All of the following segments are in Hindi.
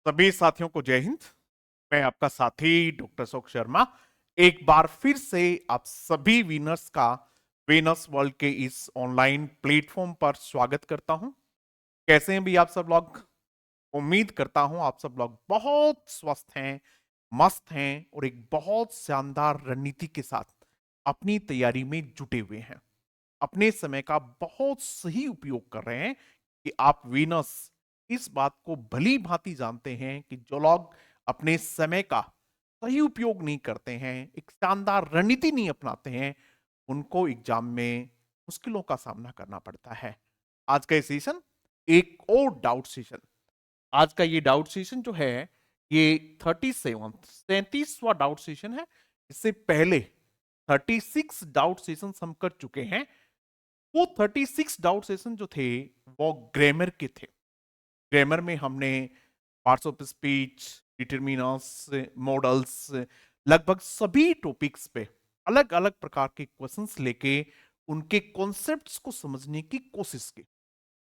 सभी साथियों को जय हिंद। मैं आपका साथी डॉक्टर अशोक शर्मा एक बार फिर से आप सभी विनर्स का वेनस वर्ल्ड के इस ऑनलाइन प्लेटफॉर्म पर स्वागत करता हूं। कैसे हैं भी आप सब लोग? उम्मीद करता हूं आप सब लोग बहुत स्वस्थ हैं, मस्त हैं और एक बहुत शानदार रणनीति के साथ अपनी तैयारी में जुटे हुए हैं। अपने समय का बहुत सही उपयोग कर रहे हैं कि आप वीनस इस बात को भली भांति जानते हैं कि जो लोग अपने समय का सही उपयोग नहीं करते हैं, एक शानदार रणनीति नहीं अपनाते हैं, उनको एग्जाम में मुश्किलों का सामना करना पड़ता है। आज का ये सेशन एक और डाउट सेशन। आज का ये डाउट सेशन जो है ये 37वां डाउट सेशन है। इससे पहले 36 डाउट सेशन हम कर चुके हैं। वो 36 डाउट सेशन जो थे वो ग्रामर के थे। ग्रामर में हमने parts of speech, determiners, models, लगभग सभी टॉपिक्स पे अलग अलग प्रकार के क्वेश्चंस लेके उनके कॉन्सेप्ट्स को समझने की कोशिश की।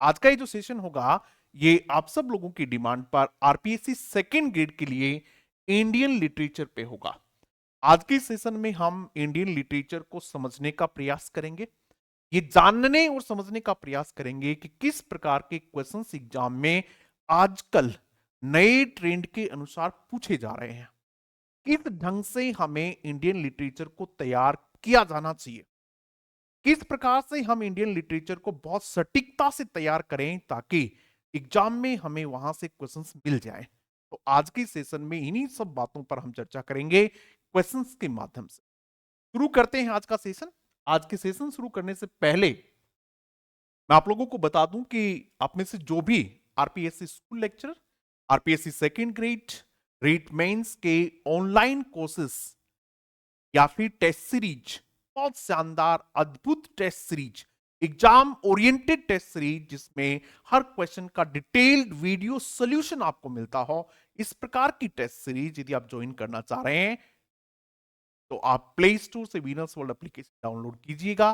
आज का ये जो सेशन होगा ये आप सब लोगों की डिमांड पर आरपीएससी सेकेंड ग्रेड के लिए इंडियन लिटरेचर पे होगा। आज के सेशन में हम इंडियन लिटरेचर को समझने का प्रयास करेंगे, ये जानने और समझने का प्रयास करेंगे कि किस प्रकार के क्वेश्चंस एग्जाम में आजकल नए ट्रेंड के अनुसार पूछे जा रहे हैं, किस ढंग से हमें इंडियन लिटरेचर को तैयार किया जाना चाहिए, किस प्रकार से हम इंडियन लिटरेचर को बहुत सटीकता से तैयार करें ताकि एग्जाम में हमें वहां से क्वेश्चंस मिल जाए। तो आज के सेशन में इन्हीं सब बातों पर हम चर्चा करेंगे क्वेश्चंस के माध्यम से। शुरू करते हैं आज का सेशन। आज के सेशन शुरू करने से पहले मैं आप लोगों को बता दूं कि आप में से जो भी RPSC school lecture, RPSC second grade, REET mains के ऑनलाइन कोर्सेस या फिर टेस्ट सीरीज, बहुत शानदार अद्भुत test series, exam oriented test series जिसमें हर क्वेश्चन का डिटेल्ड वीडियो सॉल्यूशन आपको मिलता हो, इस प्रकार की टेस्ट सीरीज यदि आप ज्वाइन करना चाह रहे हैं तो आप प्ले स्टोर से वीनस वर्ल्ड एप्लीकेशन डाउनलोड कीजिएगा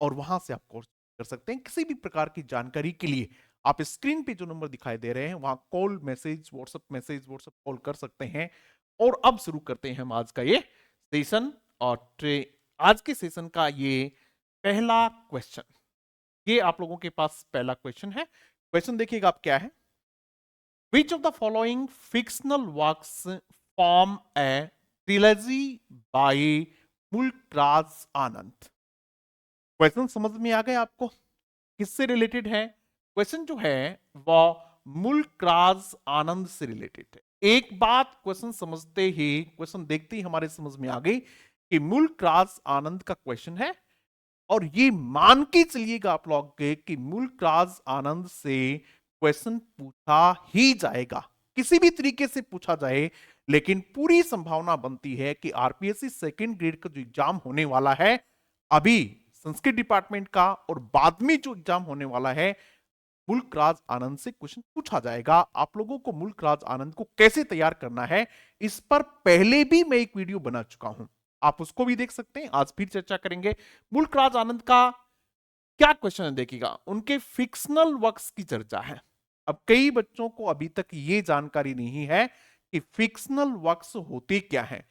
और वहां से आप कोर्स कर सकते हैं। किसी भी प्रकार की जानकारी के लिए आप स्क्रीन पे जो नंबर दिखाई दे रहे हैं वहां कॉल मैसेज व्हाट्सएप कॉल कर सकते हैं। और अब शुरू करते हैं हम आज का ये सेशन। और आज के सेशन का ये पहला क्वेश्चन, ये आप लोगों के पास पहला क्वेश्चन है। क्वेश्चन देखिएगा आप क्या है। Which of the following fictional works form a trilogy by Mulk Raj Anand? Question समझ में आ गए आपको? किससे रिलेटेड है? क्वेश्चन जो है वो मुल्कराज आनंद से रिलेटेड है। एक बात क्वेश्चन समझते ही, क्वेश्चन देखते ही हमारे समझ में आ गई कि मुल्कराज आनंद का क्वेश्चन है। और ये मान के चलिएगा आप लोग के कि मुल्कराज आनंद से क्वेश्चन पूछा ही जाएगा, किसी भी तरीके से पूछा जाए, लेकिन पूरी संभावना बनती है कि आरपीएससी सेकेंड ग्रेड का जो एग्जाम होने वाला है अभी संस्कृत डिपार्टमेंट का, और बाद में जो एग्जाम होने वाला है मुल्कराज आनंद से क्वेश्चन पूछा जाएगा। आप लोगों को मुल्कराज आनंद को कैसे तैयार करना है इस पर पहले भी मैं एक वीडियो बना चुका हूं, आप उसको भी देख सकते हैं। आज फिर चर्चा करेंगे। मुल्कराज आनंद का क्या क्वेश्चन है देखिएगा, उनके फिक्शनल वर्क्स की चर्चा है। अब कई बच्चों को अभी तक ये जानकारी नहीं है कि फिक्शनल वर्क्स होते क्या हैं।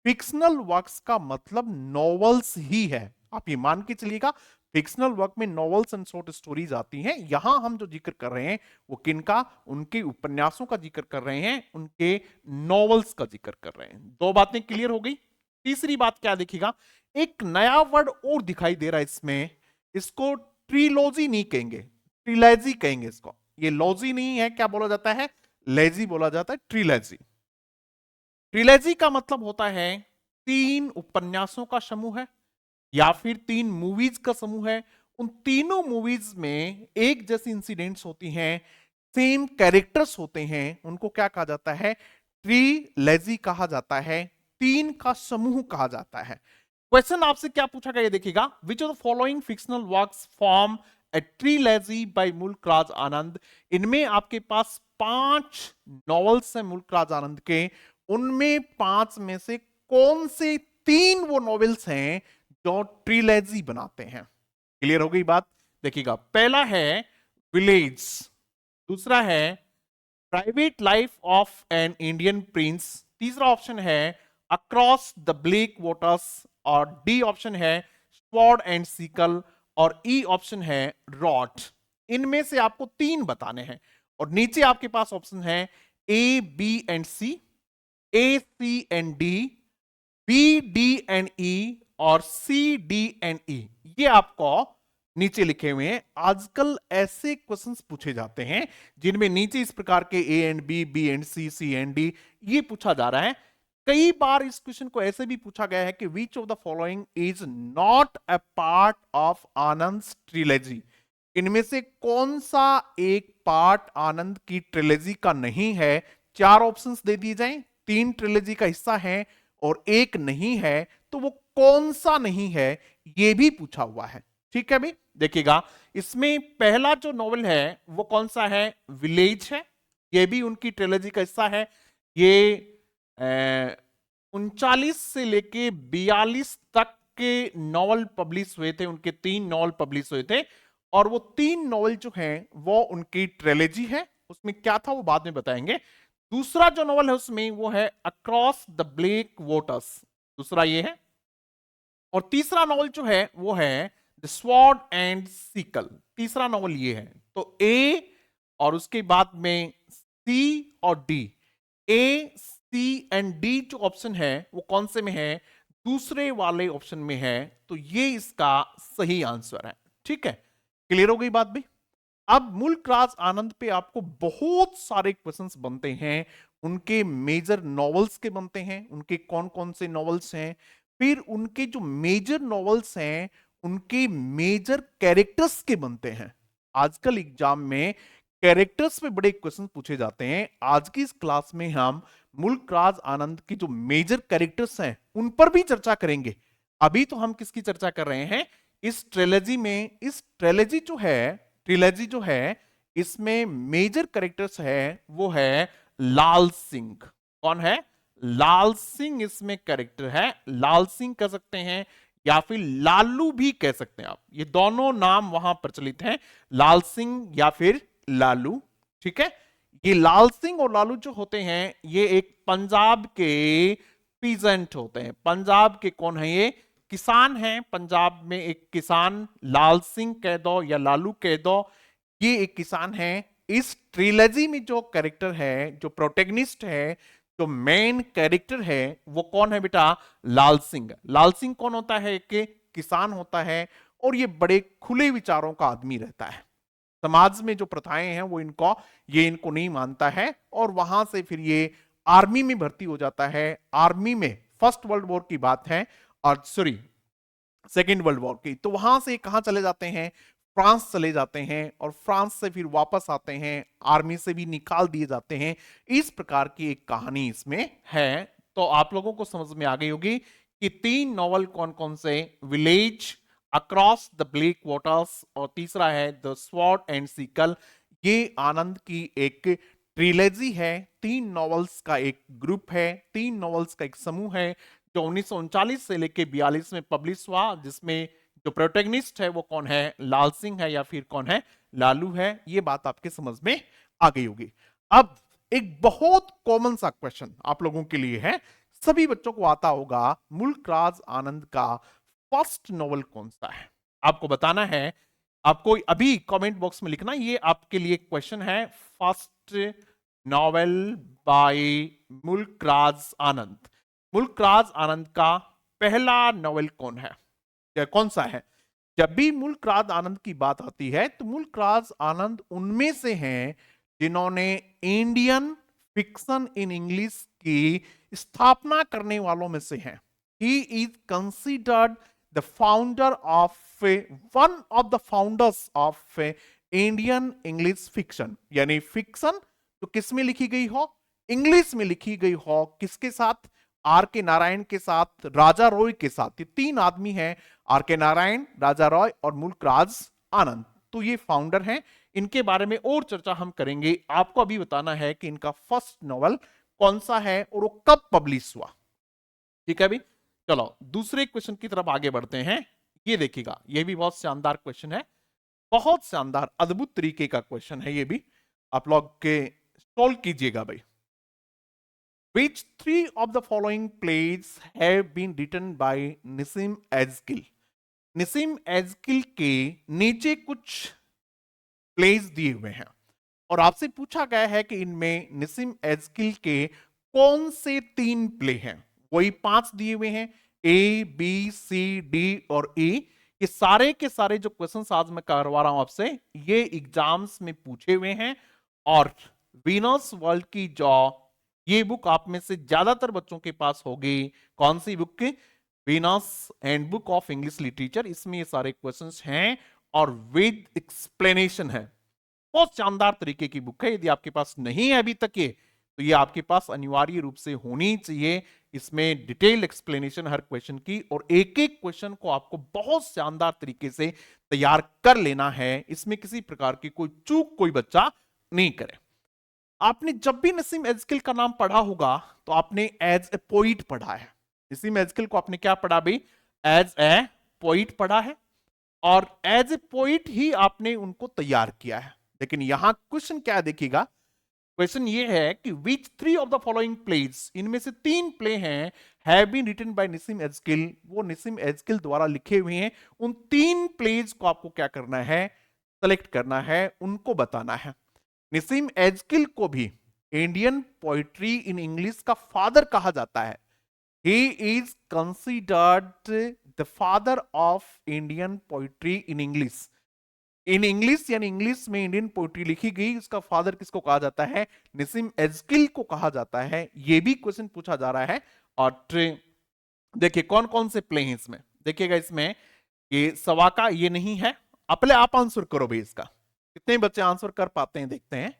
फिक्शनल वर्क्स का मतलब नॉवेल्स ही है। आप ये मान के चलिएगा फिक्शनल वर्क में नॉवेल्स एंड शॉर्ट स्टोरीज आती हैं। यहां हम जो जिक्र कर रहे हैं वो किनका, उनके उपन्यासों का जिक्र कर रहे हैं, उनके नॉवेल्स का जिक्र कर रहे हैं। दो बातें क्लियर हो गई। तीसरी बात क्या देखिएगा, एक नया वर्ड और दिखाई दे रहा है इसमें, इसको ट्रिलॉजी नहीं कहेंगे, ट्रिलॉजी कहेंगे इसको। ये लॉजी नहीं है, क्या बोला जाता है, लेजी बोला जाता है, ट्रिलॉजी। ट्रिलॉजी का मतलब होता है तीन उपन्यासों का समूह है या फिर तीन मूवीज का समूह है। उन तीनों मूवीज में एक जैसी इंसिडेंट्स होती हैं, सेम कैरेक्टर्स होते हैं, उनको क्या कहा जाता है, ट्रिलॉजी कहा जाता है, तीन का समूह कहा जाता है। क्वेश्चन आपसे क्या पूछा गया देखिएगा, which of the following fictional works form a trilogy by Mulk Raj Anand. इनमें आपके पास 5 नॉवेल्स हैं मुल्कराज आनंद के, उनमें 5 में से कौन से 3 वो नॉवेल्स हैं जो ट्रिलॉजी बनाते हैं। क्लियर हो गई बात? देखिएगा, पहला है विलेज, दूसरा है private life of an Indian Prince, तीसरा ऑप्शन है अक्रॉस द ब्लैक वाटर्स, और डी ऑप्शन है स्वॉर्ड एंड सीकल, और ई ऑप्शन है रॉट। इनमें से आपको तीन बताने हैं और नीचे आपके पास ऑप्शन है A B and C, A C and D, B D and E, और सी डी एंड ई। ये आपको नीचे लिखे हुए हैं। आजकल ऐसे क्वेश्चंस पूछे जाते हैं जिनमें नीचे इस प्रकार के A and B and C and D ये पूछा जा रहा है। कई बार इस क्वेश्चन को ऐसे भी पूछा गया है कि विच of the following is not a part of Anand trilogy, इनमें से कौन सा एक पार्ट आनंद की ट्रिलॉजी का नहीं है। चार ऑप्शंस दे दिए जाएं, तीन ट्रिलॉजी का हिस्सा है और एक नहीं है, तो वो कौन सा नहीं है ये भी पूछा हुआ है। ठीक है भाई, देखिएगा इसमें पहला जो नॉवल है वो कौन सा है, विलेज है, ये भी उनकी ट्रिलॉजी का हिस्सा है। ये 39 से लेके 42 तक के नॉवल पब्लिश हुए थे, उनके तीन नॉवल पब्लिश हुए थे, और वो तीन नॉवल जो हैं वो उनकी ट्रिलॉजी है। उसमें क्या था वो बाद में बताएंगे। दूसरा जो नॉवल है उसमें वो है अक्रॉस द ब्लैक वाटर्स, दूसरा ये है, और तीसरा नॉवल जो है वो है द स्वॉर्ड एंड सीकल, तीसरा नॉवल ये है। तो ए और उसके बाद में सी और D, A C and D जो ऑप्शन है वो कौन से में है, दूसरे वाले ऑप्शन में है, तो ये इसका सही आंसर है। ठीक है, क्लियर हो गई बात भी। अब मुल्क राज आनंद पे आपको बहुत सारे क्वेश्चंस बनते हैं, उनके मेजर नॉवेल्स के बनते हैं, उनके कौन कौन से नॉवेल्स हैं, फिर उनके जो मेजर नॉवेल्स हैं उनके मेजर कैरेक्टर्स के बनते हैं। आजकल एग्जाम में कैरेक्टर्स पे बड़े क्वेश्चन पूछे जाते हैं। आज की इस क्लास में हम मुल्क राज आनंद के जो मेजर कैरेक्टर्स हैं उन पर भी चर्चा करेंगे। अभी तो हम किसकी चर्चा कर रहे हैं, इस ट्रिलॉजी में, इस ट्रिलॉजी जो है इसमें मेजर कैरेक्टर्स है वो है लाल सिंह। कौन है, लाल सिंह इसमें कैरेक्टर है। लाल सिंह कह सकते हैं या फिर लालू भी कह सकते हैं आप, ये दोनों नाम वहां प्रचलित हैं, लाल सिंह या फिर लालू। ठीक है, ये लाल सिंह और लालू जो होते हैं ये एक पंजाब के पीजेंट होते हैं। पंजाब के कौन है, ये किसान हैं। पंजाब में एक किसान, लाल सिंह कह दो या लालू कह दो, ये एक किसान है। इस ट्रिलॉजी में जो कैरेक्टर है, जो प्रोटेगनिस्ट है, जो मेन कैरेक्टर है वो कौन है बेटा, लाल सिंह। लाल सिंह कौन होता है, एक किसान होता है और ये बड़े खुले विचारों का आदमी रहता है। समाज में जो प्रथाएं हैं वो इनको नहीं मानता है, और वहां से फिर ये आर्मी में भर्ती हो जाता है। आर्मी में फर्स्ट वर्ल्ड वॉर की बात है, और सॉरी सेकेंड वर्ल्ड वॉर की, तो वहां से कहां चले जाते हैं, फ्रांस चले जाते हैं, और फ्रांस से फिर वापस आते हैं, आर्मी से भी निकाल दिए जाते हैं। इस प्रकार की एक कहानी इसमें है। तो आप लोगों को समझ में आ गई होगी कि तीन नॉवल कौन कौन से, village, across the black waters, और तीसरा है द स्वॉर्ड एंड सीकल। ये आनंद की एक ट्रिलॉजी है, तीन नॉवेल्स का एक ग्रुप है, तीन नॉवेल्स का एक समूह है जो 1939 से लेके 42 में पब्लिश हुआ, जिसमें जो प्रोटेगनिस्ट है वो कौन है, लाल सिंह है या फिर कौन है, लालू है। ये बात आपके समझ में आ गई होगी। अब एक बहुत कॉमन सा क्वेश्चन आप लोगों के लिए है, सभी बच्चों को आता होगा, मुल्क राज आनंद का फर्स्ट नॉवल कौन सा है, आपको बताना है। आपको अभी कमेंट बॉक्स में लिखना, ये आपके लिए क्वेश्चन है। फर्स्ट नॉवेल बाय मुल्क राज आनंद, मुल्क राज आनंद का पहला नॉवेल कौन है, या कौन सा है। जब भी मुल्क राज आनंद की बात आती है तो मुल्क राज आनंद उनमें से हैं जिन्होंने इंडियन फिक्शन इन इंग्लिश की स्थापना करने वालों में से हैं। He is considered the founder of, one of the founders of Indian English fiction, यानी फिक्शन तो किस में लिखी गई हो, इंग्लिश में लिखी गई हो, किसके साथ, आर के नारायण के साथ, राजा रॉय के साथ। ये तीन आदमी हैं, आर के नारायण, राजा रॉय और मुल्क राज आनंद, तो ये फाउंडर हैं। इनके बारे में और चर्चा हम करेंगे। आपको अभी बताना है कि इनका फर्स्ट नॉवल कौन सा है और वो कब पब्लिश हुआ। ठीक है अभी, चलो दूसरे क्वेश्चन की तरफ आगे बढ़ते हैं। ये देखिएगा, ये भी बहुत शानदार क्वेश्चन है, बहुत शानदार अद्भुत तरीके का क्वेश्चन है। ये भी आप लोग के सॉल्व कीजिएगा भाई। Which three of the following plays have been written by Nissim Azgil? निसिम एजकिल के नीचे कुछ प्लेस दिए हुए हैं और आपसे पूछा गया है कि इनमें निसिम एजकिल के कौन से 3 प्ले हैं। वही 5 दिए हुए हैं, ए बी सी डी और ई। ये सारे के सारे जो क्वेश्चंस आज मैं करवा रहा हूं आपसे, ये एग्जाम्स में पूछे हुए हैं। और वीनस वर्ल्ड की जो ये बुक आप में से ज्यादातर बच्चों के पास होगी, कौन सी बुक की? Venus handbook of English literature. इसमें ये सारे क्वेश्चंस हैं और विद एक्सप्लेनेशन है। बहुत शानदार तरीके की बुक है। यदि आपके पास नहीं है अभी तक ये, तो ये आपके पास अनिवार्य रूप से होनी चाहिए। इसमें डिटेल एक्सप्लेनेशन हर क्वेश्चन की, और एक एक क्वेश्चन को आपको बहुत शानदार तरीके से तैयार कर लेना है। इसमें किसी प्रकार की कोई चूक कोई बच्चा नहीं करे। आपने जब भी नसीम एजकिल का नाम पढ़ा होगा तो आपने एज ए पोइट पढ़ा है। नसीम एजकिल को आपने क्या पढ़ा भाई? एज ए पोइट पढ़ा है, और एज ए पोइट ही आपने उनको तैयार किया है। लेकिन यहां क्वेश्चन क्या देखिएगा, क्वेश्चन ये है कि विच 3 ऑफ द फॉलोइंग प्लेज, इनमें से 3 प्ले हैं, हैव बीन रिटन बाय निसिम एजकिल, वो निसिम एजकिल द्वारा लिखे हुए हैं। उन 3 प्लेज को आपको क्या करना है? सेलेक्ट करना है, उनको बताना है। निसिम एजकिल को भी इंडियन पोइट्री इन इंग्लिश का फादर कहा जाता है। He is considered the father of Indian poetry in English. In English यानी इंग्लिश में इंडियन पोइट्री लिखी गई, उसका फादर किसको कहा जाता है? निसिम एजकिल को कहा जाता है। ये भी क्वेश्चन पूछा जा रहा है। और देखिए कौन कौन से प्ले हैं इसमें, देखिएगा इसमें ये सवाका ये नहीं है। पहले आप आंसर करो भाई, इसका कितने बच्चे आंसर कर पाते हैं देखते हैं।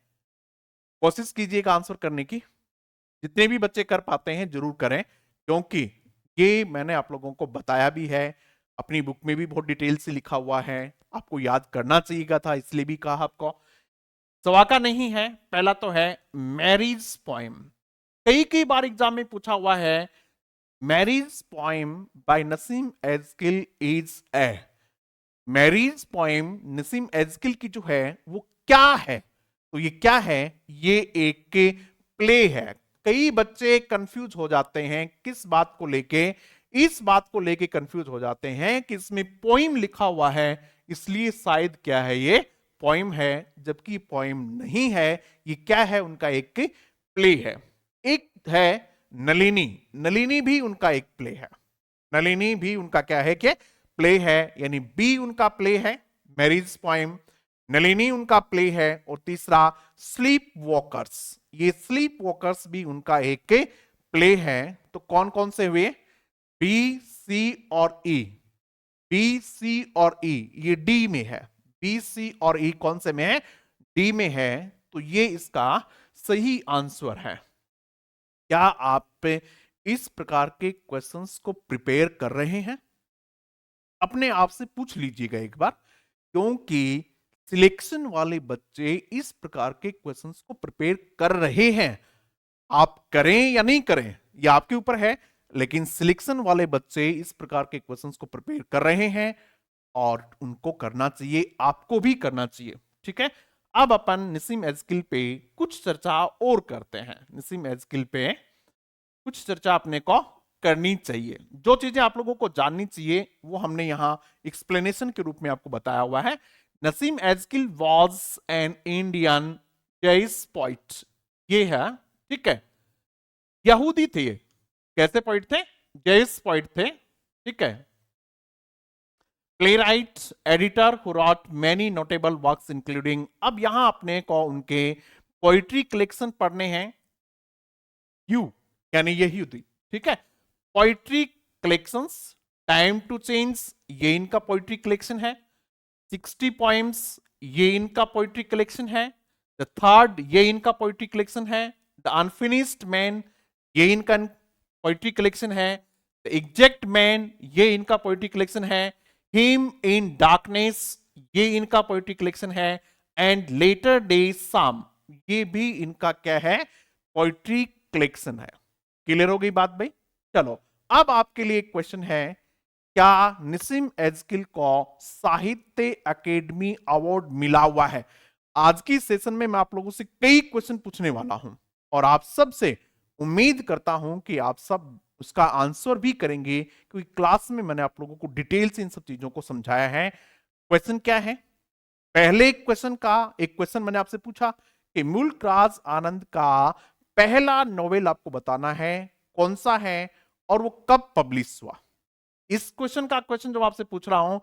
कोशिश कीजिएगा आंसर करने की, जितने भी बच्चे कर पाते हैं जरूर करें, क्योंकि ये मैंने आप लोगों को बताया भी है, अपनी बुक में भी बहुत डिटेल से लिखा हुआ है, आपको याद करना चाहिए था, इसलिए भी कहा आपको। सवाका नहीं है। पहला तो है मैरीज पोएम। कई बार एग्जाम में पूछा हुआ है, marriage poem by Nissim Ezekiel is a. Marriage poem Nissim Ezekiel की जो है वो क्या है? तो ये क्या है? ये एक प्ले है। कई बच्चे कंफ्यूज हो जाते हैं किस बात को लेके? इस बात को लेके कंफ्यूज हो जाते हैं कि इसमें पोइम लिखा हुआ है, इसलिए शायद क्या है ये पोइम है, जबकि पोइम नहीं है। ये क्या है? उनका एक प्ले है। एक है नलिनी, नलिनी भी उनका एक प्ले है। नलिनी भी उनका क्या है? कि प्ले है, यानी बी उनका प्ले है मैरिज पोइम, नलिनी उनका प्ले है। और तीसरा स्लीप वॉकर्स, ये स्लीप वॉकर्स भी उनका एक प्ले है। तो कौन कौन से हुए? बी सी और ई। बी सी और ई ये डी में है। बी सी और ई कौन से में है? डी में है। तो ये इसका सही आंसर है। क्या आप इस प्रकार के क्वेश्चंस को प्रिपेयर कर रहे हैं? अपने आप से पूछ लीजिएगा एक बार, क्योंकि सिलेक्शन वाले बच्चे इस प्रकार के क्वेश्चंस को प्रिपेयर कर रहे हैं। आप करें या नहीं करें यह आपके ऊपर है, लेकिन सिलेक्शन वाले बच्चे इस प्रकार के क्वेश्चंस को प्रिपेयर कर रहे हैं और उनको करना चाहिए, आपको भी करना चाहिए। ठीक है, अब अपन निसिम एजकिल पे कुछ चर्चा और करते हैं। निसिम एजकिल पे कुछ चर्चा अपने को करनी चाहिए। जो चीजें आप लोगों को जाननी चाहिए वो हमने यहां एक्सप्लेनेशन के रूप में आपको बताया हुआ है। Nissim Ezekiel was an Indian jazz poet, ये है। ठीक है, यहूदी थे ये। कैसे पोइट थे? जैज पोइट थे। ठीक है, playwright, editor who rot many notable works including. अब यहां अपने को उनके पोइट्री कलेक्शन पढ़ने हैं। यू यानी यहूदी। ठीक है, poetry collections, time to change ये इनका पोइट्री कलेक्शन है। 60 पोएम्स ये इनका पोइट्री कलेक्शन है। द थर्ड ये इनका पोइट्री कलेक्शन है। द अनफिनिश्ड मैन ये इनका पोइट्री कलेक्शन है। द एग्जैक्ट मैन ये इनका पोइट्री कलेक्शन है। हिम इन डार्कनेस ये इनका पोइट्री कलेक्शन है। एंड लेटर डे साम ये भी इनका क्या है? पोइट्री कलेक्शन है। क्लियर हो गई बात भाई? चलो अब आपके लिए एक क्वेश्चन है, क्या निसिम एजकिल को साहित्य अकेडमी अवार्ड मिला हुआ है? आज की सेशन में मैं आप लोगों से कई क्वेश्चन पूछने वाला हूं और आप सब से उम्मीद करता हूं कि आप सब उसका आंसर भी करेंगे, क्योंकि क्लास में मैंने आप लोगों को डिटेल से इन सब चीजों को समझाया है। क्वेश्चन क्या है? पहले क्वेश्चन का एक क्वेश्चन मैंने आपसे पूछा कि मुल्क राज आनंद का पहला नोवेल आपको बताना है, कौन सा है और वो कब पब्लिश हुआ। इस क्वेश्चन का क्वेश्चन जब आपसे पूछ रहा हूं,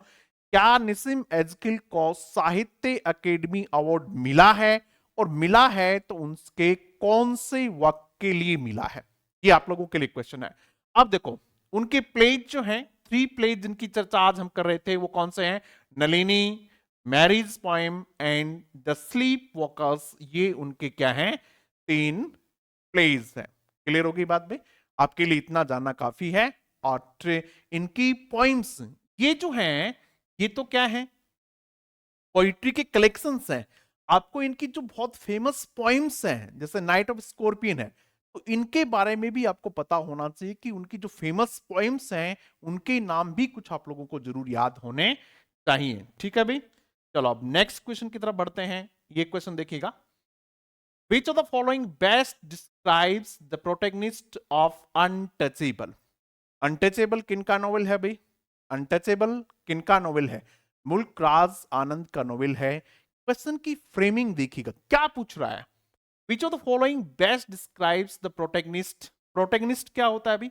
क्या निसिम एजकिल को साहित्य अकेडमी अवार्ड मिला है, और मिला है तो उनके कौन से वर्क के लिए मिला है, ये आप लोगों के लिए क्वेश्चन है। अब देखो, उनके प्लेज जो हैं, 3 प्लेज जिनकी चर्चा आज हम कर रहे थे, वो कौन से हैं? Nalini, marriage poem and the sleep walkers, ये उनके क्या हैं? 3 प्लेज हैं। क्लियर होगी बात में? आपके लिए इतना जानना काफी है। और इनकी पोइम्स ये जो हैं, ये तो क्या है? पोइट्री के कलेक्शंस हैं। आपको इनकी जो बहुत फेमस पोइम्स हैं, जैसे नाइट ऑफ स्कॉर्पियन है, तो इनके बारे में भी आपको पता होना चाहिए कि उनकी जो फेमस पोइम्स हैं, उनके नाम भी कुछ आप लोगों को जरूर याद होने चाहिए। ठीक है भाई, चलो अब नेक्स्ट क्वेश्चन की तरफ बढ़ते हैं। ये क्वेश्चन देखिएगा, Which of the following best describes the protagonist of Untouchable? Untouchable किनका नोवेल है भाई? अनटचेबल किनका नोवेल है? मुल्क राज आनंद का नोवेल है। क्वेश्चन की फ्रेमिंग देखिएगा, क्या पूछ रहा है? विच of the following best describes the protagonist. Protagonist क्या होता है अभी?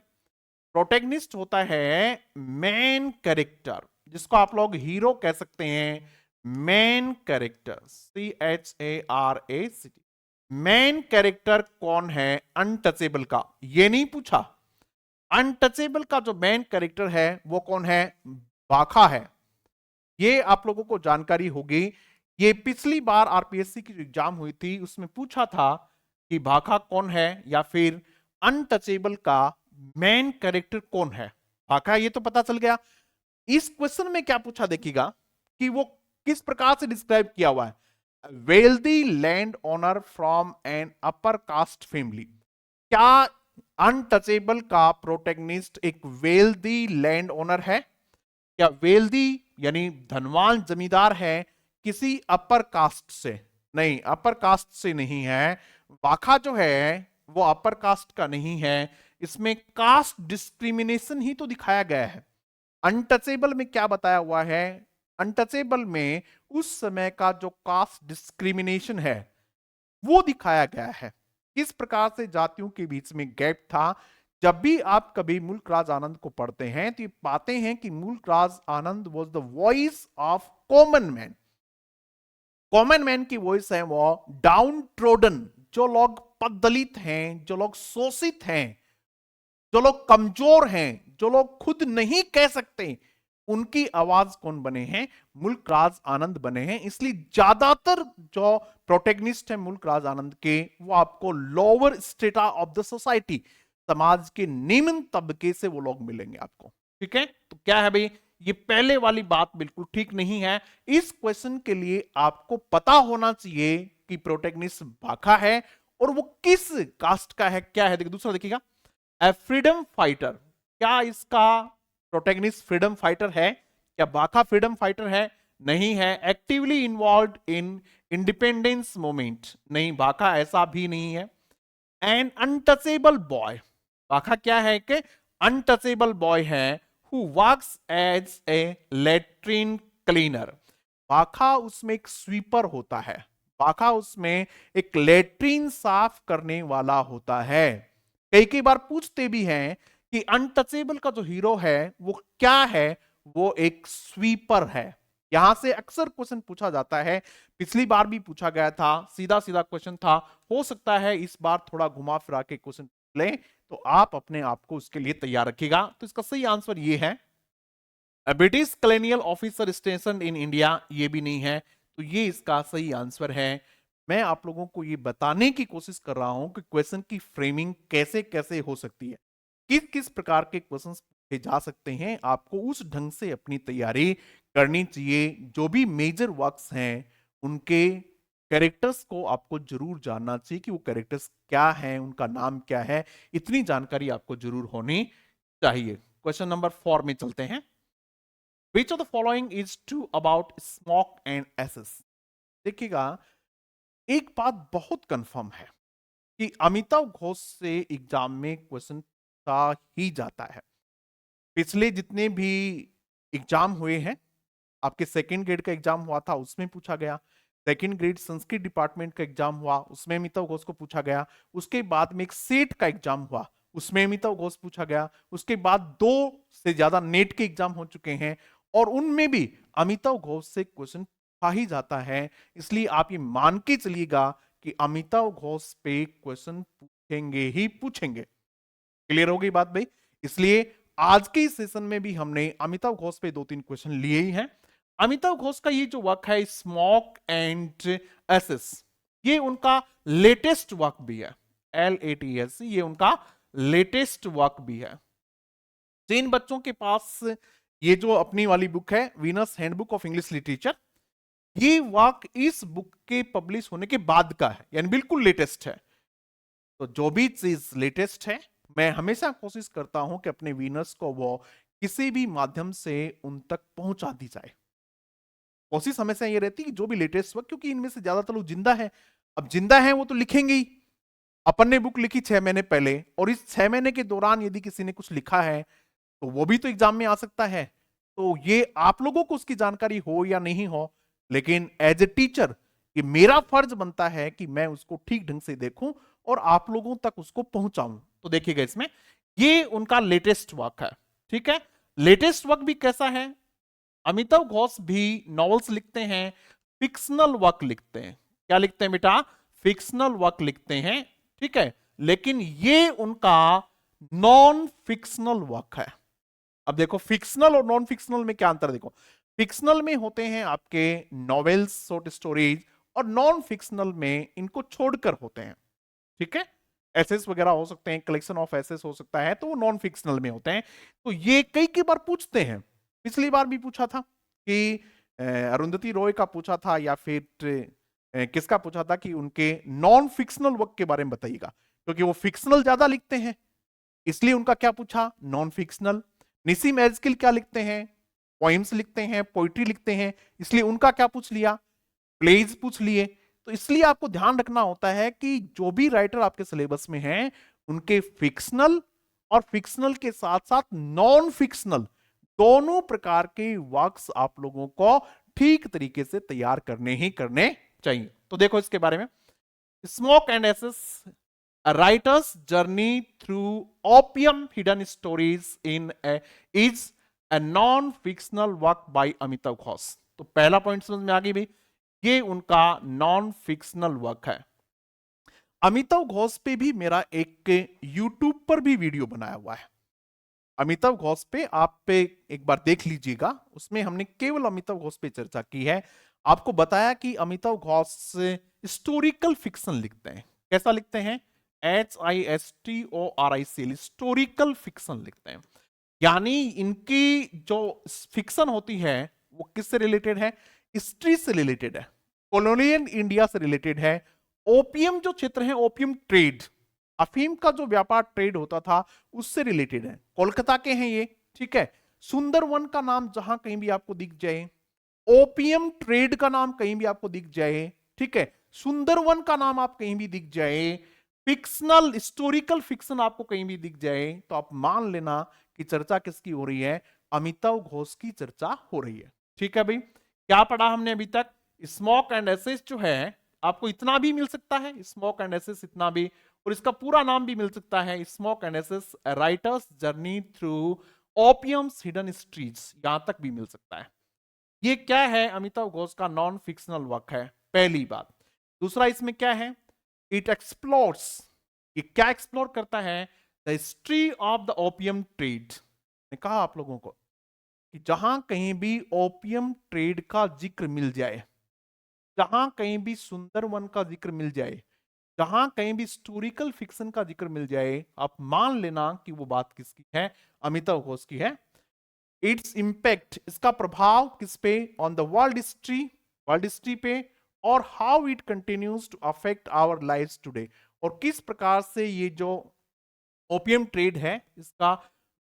प्रोटेगनिस्ट होता है मेन कैरेक्टर, जिसको आप लोग हीरो कह सकते हैं। Main character, CHARACT। Main character कौन है अनटचेबल का? ये नहीं पूछा। अनटचेबल का जो मेन कैरेक्टर है वो कौन है? भाखा है। ये आप लोगों को जानकारी होगी। ये पिछली बार आरपीएससी की जो एग्जाम हुई थी उसमें पूछा था कि भाखा कौन है, या फिर अनटचेबल का मेन कैरेक्टर कौन है। भाखा ये तो पता चल गया। इस क्वेश्चन में क्या पूछा देखिएगा कि वो किस प्रकार से डिस्क्राइब किया हुआ है। Wealthy land owner from an upper caste family. क्या अनटचेबल का प्रोटेगनिस्ट एक वेल्दी लैंड ओनर है? क्या वेल्दी यानी धनवान जमींदार है किसी अपर कास्ट से? नहीं, अपर कास्ट से नहीं है। वाखा जो है वो अपर कास्ट का नहीं है। इसमें कास्ट डिस्क्रिमिनेशन ही तो दिखाया गया है। अनटचेबल में क्या बताया हुआ है? अनटचेबल में उस समय का जो कास्ट डिस्क्रिमिनेशन है वो दिखाया गया है। किस प्रकार से जातियों के बीच में गैप था। जब भी आप कभी मुल्क राज आनंद को पढ़ते हैं तो ये पाते हैं कि Mulk Raj Anand was the voice of common man. Common man की वॉइस है वो डाउन ट्रोडन, जो लोग पददलित हैं, जो लोग शोषित हैं, जो लोग कमजोर हैं, जो लोग खुद नहीं कह सकते, उनकी आवाज कौन बने हैं? मुल्क राज आनंद बने हैं। इसलिए ज्यादातर जो प्रोटेगनिस्ट है मुल्क राज आनंद के, वो आपको lower strata of the society, समाज के निम्न तबके से वो लोग मिलेंगे आपको। ठीक है, तो क्या है भाई, ये पहले वाली बात बिल्कुल ठीक नहीं है। इस क्वेश्चन के लिए आपको पता होना चाहिए कि प्रोटेगनिस्ट भाखा है और वो किस कास्ट का है, क्या है। देखिए दूसरा देखिएगा, फ्रीडम फाइटर। क्या इसका प्रोटेगनिस्ट फ्रीडम फाइटर है? क्या भाखा फ्रीडम फाइटर है? नहीं है। Actively involve in independence movement, नहीं, भाखा ऐसा भी नहीं है। एन अनटचेबल बॉय, भाखा क्या है कि अनटचेबल बॉय है who works as a latrine cleaner. Bakha उसमें एक स्वीपर होता है। भाखा उसमें एक लेट्रिन साफ करने वाला होता है। कई कई बार पूछते भी हैं कि अनटचेबल का जो हीरो है वो क्या है? वो एक स्वीपर है। यहां से अक्सर क्वेश्चन पूछा जाता है, पिछली बार भी पूछा गया था, सीधा सीधा क्वेश्चन था। हो सकता है इस बार थोड़ा घुमा फिरा के क्वेश्चन ले, तो आप अपने आप को उसके लिए तैयार रखिएगा। तो इसका सही आंसर ये है, British colonial officer station in India, ये भी नहीं है। तो ये इसका सही आंसर है। मैं आप लोगों को ये बताने की कोशिश कर रहा हूं कि क्वेश्चन की फ्रेमिंग कैसे कैसे हो सकती है, किस किस प्रकार के क्वेश्चंस पूछे जा सकते हैं। आपको उस ढंग से अपनी तैयारी करनी चाहिए। जो भी मेजर वर्क्स हैं उनके कैरेक्टर्स को आपको जरूर जानना चाहिए कि वो कैरेक्टर्स क्या हैं, उनका नाम क्या है। इतनी जानकारी आपको जरूर होनी चाहिए। क्वेश्चन नंबर 4 में चलते हैं। Which of the following is true about smoke and ashes? देखिएगा, एक बात बहुत कंफर्म है कि अमिताभ घोष से एग्जाम में क्वेश्चन पूछा ही जाता है। पिछले जितने भी एग्जाम हुए हैं, आपके सेकंड ग्रेड का एग्जाम हुआ था उसमें पूछा गया, सेकंड ग्रेड संस्कृत डिपार्टमेंट का एग्जाम हुआ उसमें अमिताभ घोष को पूछा गया, उसके बाद में एक सेट का एग्जाम हुआ उसमें अमिताभ घोष पूछा गया, उसके बाद 2 से ज्यादा नेट के एग्जाम हो चुके हैं और उनमें भी अमिताभ घोष से क्वेश्चन पूछा ही जाता है। इसलिए आप ये मान के चलिएगा कि अमिताभ घोष पे क्वेश्चन पूछेंगे ही पूछेंगे। क्लियर हो गई बात भाई? इसलिए आज के इस सेशन में भी हमने अमिताभ घोष पे 2-3 क्वेश्चन लिए ही हैं। अमिताभ घोष का ये जो वर्क है स्मोक एंड एसेस, ये उनका लेटेस्ट वर्क भी है। LATS, ये उनका लेटेस्ट वर्क भी है। जिन बच्चों के पास ये जो अपनी वाली बुक है Venus handbook of English literature, ये वर्क इस बुक के पब्लिश होने के बाद का है, यानी बिल्कुल लेटेस्ट है। तो जो भी चीज लेटेस्ट है मैं हमेशा कोशिश करता हूं कि अपने वीनर्स को वो किसी भी माध्यम से उन तक पहुंचा दी जाए। कोशिश हमेशा ये रहती है कि जो भी लेटेस्ट वर्क, क्योंकि इनमें से ज्यादातर लोग जिंदा है, अब जिंदा है वो तो लिखेंगे ही। अपन ने बुक लिखी 6 महीने पहले और इस 6 महीने के दौरान यदि किसी ने कुछ लिखा है तो वो भी तो एग्जाम में आ सकता है। तो ये आप लोगों को उसकी जानकारी हो या नहीं हो, लेकिन एज ए टीचर ये मेरा फर्ज बनता है कि मैं उसको ठीक ढंग से देखूं और आप लोगों तक उसको पहुंचाऊं। तो देखिएगा इसमें ये उनका लेटेस्ट वर्क है। ठीक है, लेटेस्ट वर्क भी कैसा है? अमिताभ घोष भी नॉवेल्स लिखते हैं, फिक्शनल वर्क लिखते हैं। क्या लिखते हैं बेटा? फिक्शनल वर्क लिखते हैं। ठीक है, लेकिन ये उनका नॉन फिक्शनल वर्क है। अब देखो फिक्शनल और नॉन फिक्शनल में क्या अंतर देखो। फिक्शनल में होते हैं आपके नॉवेल्स, शॉर्ट स्टोरीज, और नॉन फिक्शनल में इनको छोड़कर होते हैं। ठीक है, एसेस वगैरह हो सकते हैं, कलेक्शन ऑफ एसेस हो सकता है, तो वो नॉन फिक्शनल में होते हैं। तो ये कई बार पूछते हैं, पिछली बार भी पूछा था कि अरुंधति रॉय का पूछा था या फिर किसका पूछा था कि उनके नॉन फिक्शनल वर्क के बारे में बताइएगा, क्योंकि वो फिक्शनल ज्यादा लिखते हैं इसलिए उनका क्या पूछा? Non fictional. निसीम एजकिल क्या लिखते हैं? पोइम्स लिखते हैं, पोइट्री लिखते हैं, इसलिए उनका क्या पूछ लिया? प्लेज पूछ लिए। तो इसलिए आपको ध्यान रखना होता है कि जो भी राइटर आपके सिलेबस में हैं उनके फिक्शनल और फिक्शनल के साथ साथ नॉन फिक्शनल दोनों प्रकार के वर्क्स आप लोगों को ठीक तरीके से तैयार करने ही करने चाहिए। तो देखो इसके बारे में, smoke and ashes, A writer's journey through opium hidden stories is a non-fictional work by Amitabh Ghosh. तो पहला पॉइंट समझ में आ गई भाई, ये उनका नॉन फिक्शनल वर्क है। अमिताभ घोष पे भी मेरा एक YouTube पर भी वीडियो बनाया हुआ है। अमिताभ घोष पे आप पे एक बार देख लीजिएगा, उसमें हमने केवल अमिताभ घोष पे चर्चा की है। आपको बताया कि अमिताभ घोष हिस्टोरिकल फिक्शन लिखते हैं। कैसा लिखते हैं? HISTORICL, हिस्टोरिकल फिक्शन लिखते हैं। यानी इनकी जो फिक्शन होती है वो किससे रिलेटेड है? हिस्ट्री से रिलेटेड है, कॉलोनियल इंडिया से रिलेटेड है। ओपियम जो क्षेत्र है, ओपियम ट्रेड, अफीम का जो व्यापार ट्रेड होता था उससे रिलेटेड है। कोलकाता के हैं ये। ठीक है, सुंदरवन का नाम जहां कहीं भी आपको दिख जाए, ओपियम ट्रेड का नाम कहीं भी आपको दिख जाए, ठीक है, सुंदरवन का नाम आप कहीं भी दिख जाए, फिक्शनल हिस्टोरिकल फिक्शन आपको कहीं भी दिख जाए, तो आप मान लेना कि चर्चा किसकी हो रही है? अमिताभ घोष की चर्चा हो रही है। ठीक है भाई, क्या पढ़ा हमने अभी तक? स्मोक एंड एसेस जो है आपको इतना भी मिल सकता है, स्मोक एंड एसेस इतना भी, और इसका पूरा नाम भी मिल सकता है smoke and ashes writer's journey through opium's hidden streets, यहां तक भी मिल सकता है। ये क्या है? अमिताभ घोष का नॉन फिक्शनल वर्क है, पहली बात। दूसरा इसमें क्या है? इट एक्सप्लोर्स, ये क्या एक्सप्लोर करता है? The history of the opium trade. ने कहा आप लोगों को कि जहां कहीं भी ओपियम ट्रेड का जिक्र मिल जाए, जहां कहीं भी सुंदरवन का जिक्र मिल जाए, जहां कहीं भी हिस्टोरिकल फिक्शन का जिक्र मिल जाए, आप मान लेना कि वो बात किसकी है? अमिताभ घोष की है। इट्स इंपैक्ट, इसका प्रभाव किस पे? ऑन द वर्ल्ड हिस्ट्री पे, और how it continues to affect our lives today, और किस प्रकार से ये जो ओपियम ट्रेड है इसका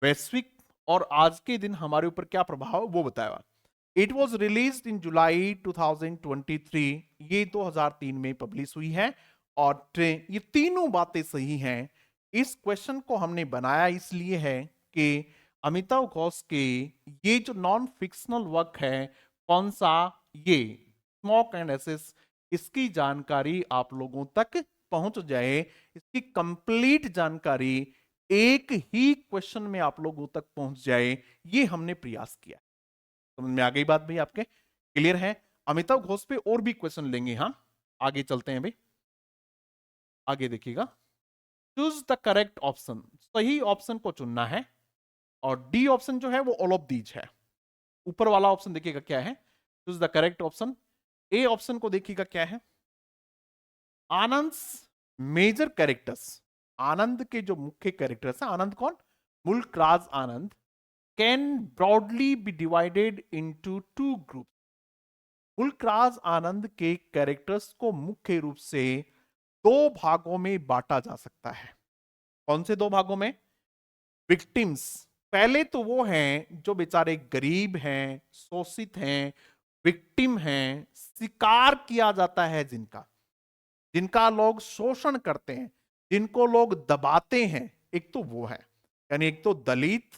वैश्विक और आज के दिन हमारे ऊपर क्या प्रभाव है वो बताया। इट वॉज रिलीज इन जुलाई 2023, ये 2003 में पब्लिश हुई है। और ये तीनों बातें सही हैं। इस क्वेश्चन को हमने बनाया इसलिए है कि अमिताव घोष के ये जो नॉन फिक्शनल वर्क है, कौन सा, ये स्मोक एंड एसेस, इसकी जानकारी आप लोगों तक पहुंच जाए, इसकी कंप्लीट जानकारी एक ही क्वेश्चन में आप लोगों तक पहुंच जाए, ये हमने प्रयास किया। समझ में आ गई बात भाई? आपके क्लियर है? अमिताभ घोष पे और भी क्वेश्चन लेंगे। हाँ, आगे चलते हैं भाई, आगे देखिएगा। चूज द करेक्ट ऑप्शन, सही ऑप्शन को चुनना है। और डी ऑप्शन जो है वो ऑल ऑफ दीज है। ऊपर वाला ऑप्शन देखिएगा क्या है, choose the correct option. A option को देखिएगा क्या है, आनंद मेजर कैरेक्टर्स, आनंद के जो मुख्य कैरेक्टर्स हैं, आनंद कौन, Mulk Raj Anand, can broadly be divided into two group. Mulk Raj आनंद के कैरेक्टर्स को मुख्य रूप से दो भागों में बांटा जा सकता है। कौन से दो भागों में? विक्टिम्स, पहले तो वो हैं जो बेचारे गरीब हैं, शोषित हैं, विक्टिम हैं, शिकार किया जाता है जिनका, जिनका लोग शोषण करते हैं, जिनको लोग दबाते हैं। एक तो वो है, यानी एक तो दलित,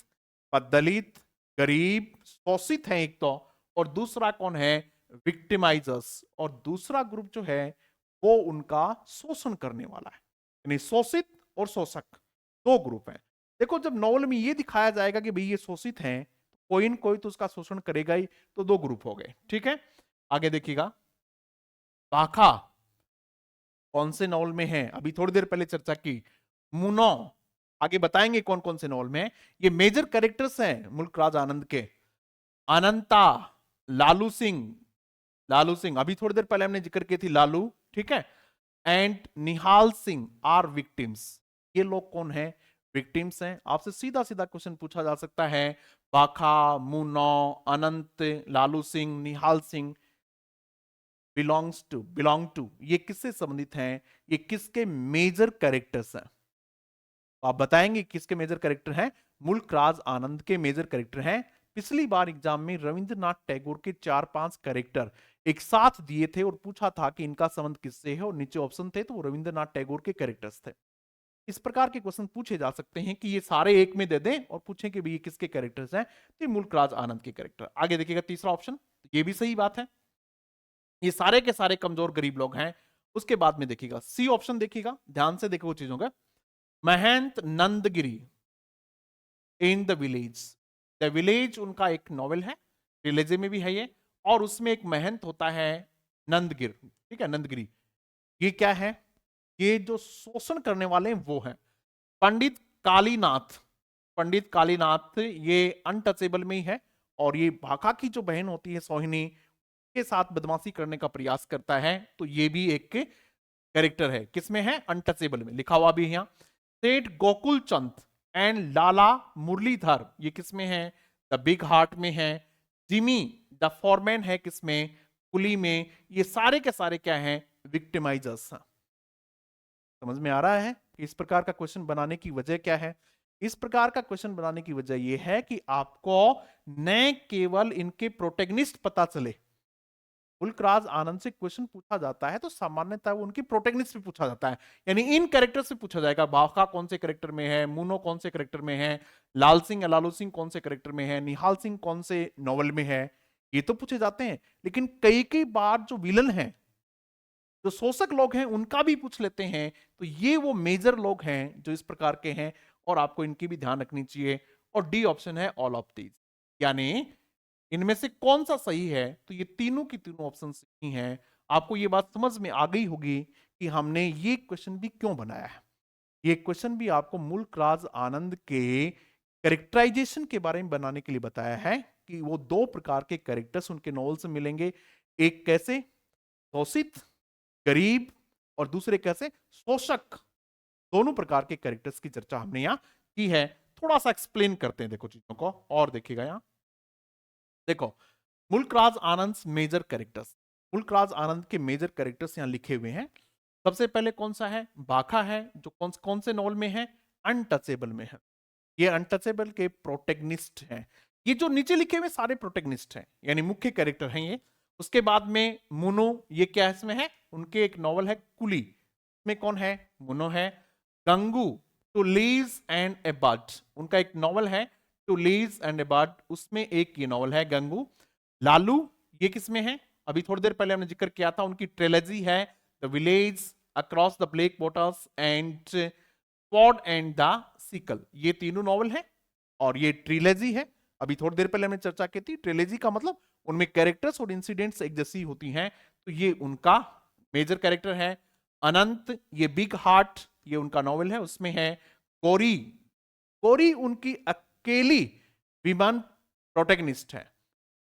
दलित, गरीब, शोषित है एक तो, और दूसरा कौन है, विक्टिमाइजर्स। और दूसरा ग्रुप जो है वो उनका शोषण करने वाला है, यानी शोषित और शोषक, दो ग्रुप हैं। देखो, जब नॉवल में ये दिखाया जाएगा कि भाई ये शोषित हैं, कोई न कोई तो उसका शोषण करेगा ही, तो दो ग्रुप हो गए। ठीक है, आगे देखिएगा। भाखा कौन से नॉवल में है, अभी थोड़ी देर पहले चर्चा की। मुनो, आगे बताएंगे कौन कौन से नॉवल में है। ये मेजर कैरेक्टर्स हैं मुल्क राज आनंद के। अनंता, लालू सिंह, लालू सिंह अभी थोड़ी देर पहले हमने जिक्र की थी, लालू, ठीक है, and Nihal Singh are victims. ये लोग कौन है, विक्टिम्स हैं। आपसे सीधा सीधा क्वेश्चन पूछा जा सकता है, बाखा, मुनो, अनंत, लालू सिंह, निहाल सिंह बिलोंग टू, ये किससे संबंधित हैं, ये किसके मेजर कैरेक्टर्स हैं? तो आप बताएंगे किसके मेजर कैरेक्टर हैं? मुल्क राज आनंद के मेजर कैरेक्टर हैं। पिछली बार एग्जाम में रविंद्रनाथ टैगोर के 4-5 कैरेक्टर एक साथ दिए थे और पूछा था कि इनका संबंध किससे है, और नीचे ऑप्शन थे तो वो रविंद्रनाथ टैगोर के कैरेक्टर्स थे। इस प्रकार के क्वेश्चन पूछे जा सकते हैं कि ये सारे एक में दे दें और पूछें कि ये किसके कैरेक्टर्स हैं, तो ये मुल्क राज आनंद के कैरेक्टर। आगे देखिएगा तीसरा ऑप्शन, ये भी सही बात है, ये सारे के सारे कमजोर गरीब लोग हैं। उसके बाद में देखिएगा सी ऑप्शन, देखिएगा ध्यान से देखो चीजों का। Mahant Nandgiri in the village, the village उनका एक नॉवेल है, रिलेजे में भी है ये, और उसमें एक महंत होता है नंदगिर, ठीक है, नंदगिरी। ये क्या है, ये जो शोषण करने वाले हैं वो हैं पंडित कालीनाथ। पंडित कालीनाथ ये अनटचेबल में ही है, और ये भाखा की जो बहन होती है सोहिनी के साथ बदमाशी करने का प्रयास करता है, तो ये भी एक कैरेक्टर है। किसमें है, अनटचेबल में, लिखा हुआ भी है यहाँ। सेठ गोकुल चंद एंड लाला मुरलीधर, ये किसमें है, द बिग हार्ट में है। जिमी द फॉरमैन है किसमें, कुली में। ये सारे के सारे क्या हैं, विक्टिमाइजर्स हैं। समझ में आ रहा है कि इस प्रकार का क्वेश्चन बनाने की वजह क्या है? इस प्रकार का क्वेश्चन बनाने की वजह यह है कि आपको न केवल इनके प्रोटेगनिस्ट पता चले, मुल्क राज आनंद से क्वेश्चन पूछा जाता है तो सामान्यतः वो उनकी प्रोटेगनिस्ट भी पूछा जाता है, यानी इन कैरेक्टर से पूछा जाएगा। बाखा कौन से कैरेक्टर में है, मुनो कौन से कैरेक्टर में है, लाल सिंह या लालू सिंह कौन से कैरेक्टर में है, निहाल सिंह कौन से नॉवल में है, ये तो पूछे जाते हैं। लेकिन कई कई बार जो विलन हैं, जो शोषक लोग हैं, उनका भी पूछ लेते हैं। तो ये वो मेजर लोग हैं जो इस प्रकार के हैं, और आपको इनकी भी ध्यान रखनी चाहिए। और डी ऑप्शन है ऑल ऑफ दीज, यानी इनमें से कौन सा सही है, तो ये तीनों की तीनों ऑप्शन सही हैं। आपको ये बात समझ में आ गई होगी कि हमने ये क्वेश्चन भी क्यों बनाया है। ये क्वेश्चन भी आपको मुल्क राज आनंद के कैरेक्टराइजेशन के बारे में बनाने के लिए बताया है कि वो दो प्रकार के कैरेक्टर्स उनके नॉवल से मिलेंगे, एक कैसे शोषित गरीब, और दूसरे कैसे शोषक। दोनों प्रकार के कैरेक्टर्स की चर्चा हमने यहां की है। थोड़ा सा एक्सप्लेन करते हैं देखो चीजों को, और देखिएगा यहां देखो, मुल्क राज आनंद मेजर कैरेक्टर्स, मुल्क राज आनंद के मेजर कैरेक्टर्स यहां लिखे हुए हैं। सबसे पहले कौन सा है, बाखा है, जो कौन से नॉवल में है, अनटचेबल में है। ये अनटचेबल के प्रोटेगनिस्ट हैं। ये जो नीचे लिखे हुए सारे प्रोटेगनिस्ट हैं यानी मुख्य कैरेक्टर हैं ये। उसके बाद में मुनो, ये क्या इसमें है, उनके एक नॉवल है कुली, में कौन है, मुनो है। Gangu, two leaves and a bud, उनका एक नॉवल है two leaves and a bud, उसमें एक ये नॉवल है गंगू। लालू, ये किसमें है, अभी थोड़ी देर पहले हमने जिक्र किया था, उनकी ट्रिलॉजी है the village, across the black waters and sword and the sickle, ये तीनों नॉवल है और ये ट्रिलॉजी है। अभी थोड़ी देर पहले हमने चर्चा की थी, ट्रिलॉजी का मतलब उनमें कैरेक्टर्स और इंसिडेंट्स एक जैसी होती हैं, तो ये उनका मेजर कैरेक्टर है। अनंत, ये बिग हार्ट, ये उनका नॉवल है, उसमें है। कोरी, कोरी उनकी अकेली विमन प्रोटेगनिस्ट है,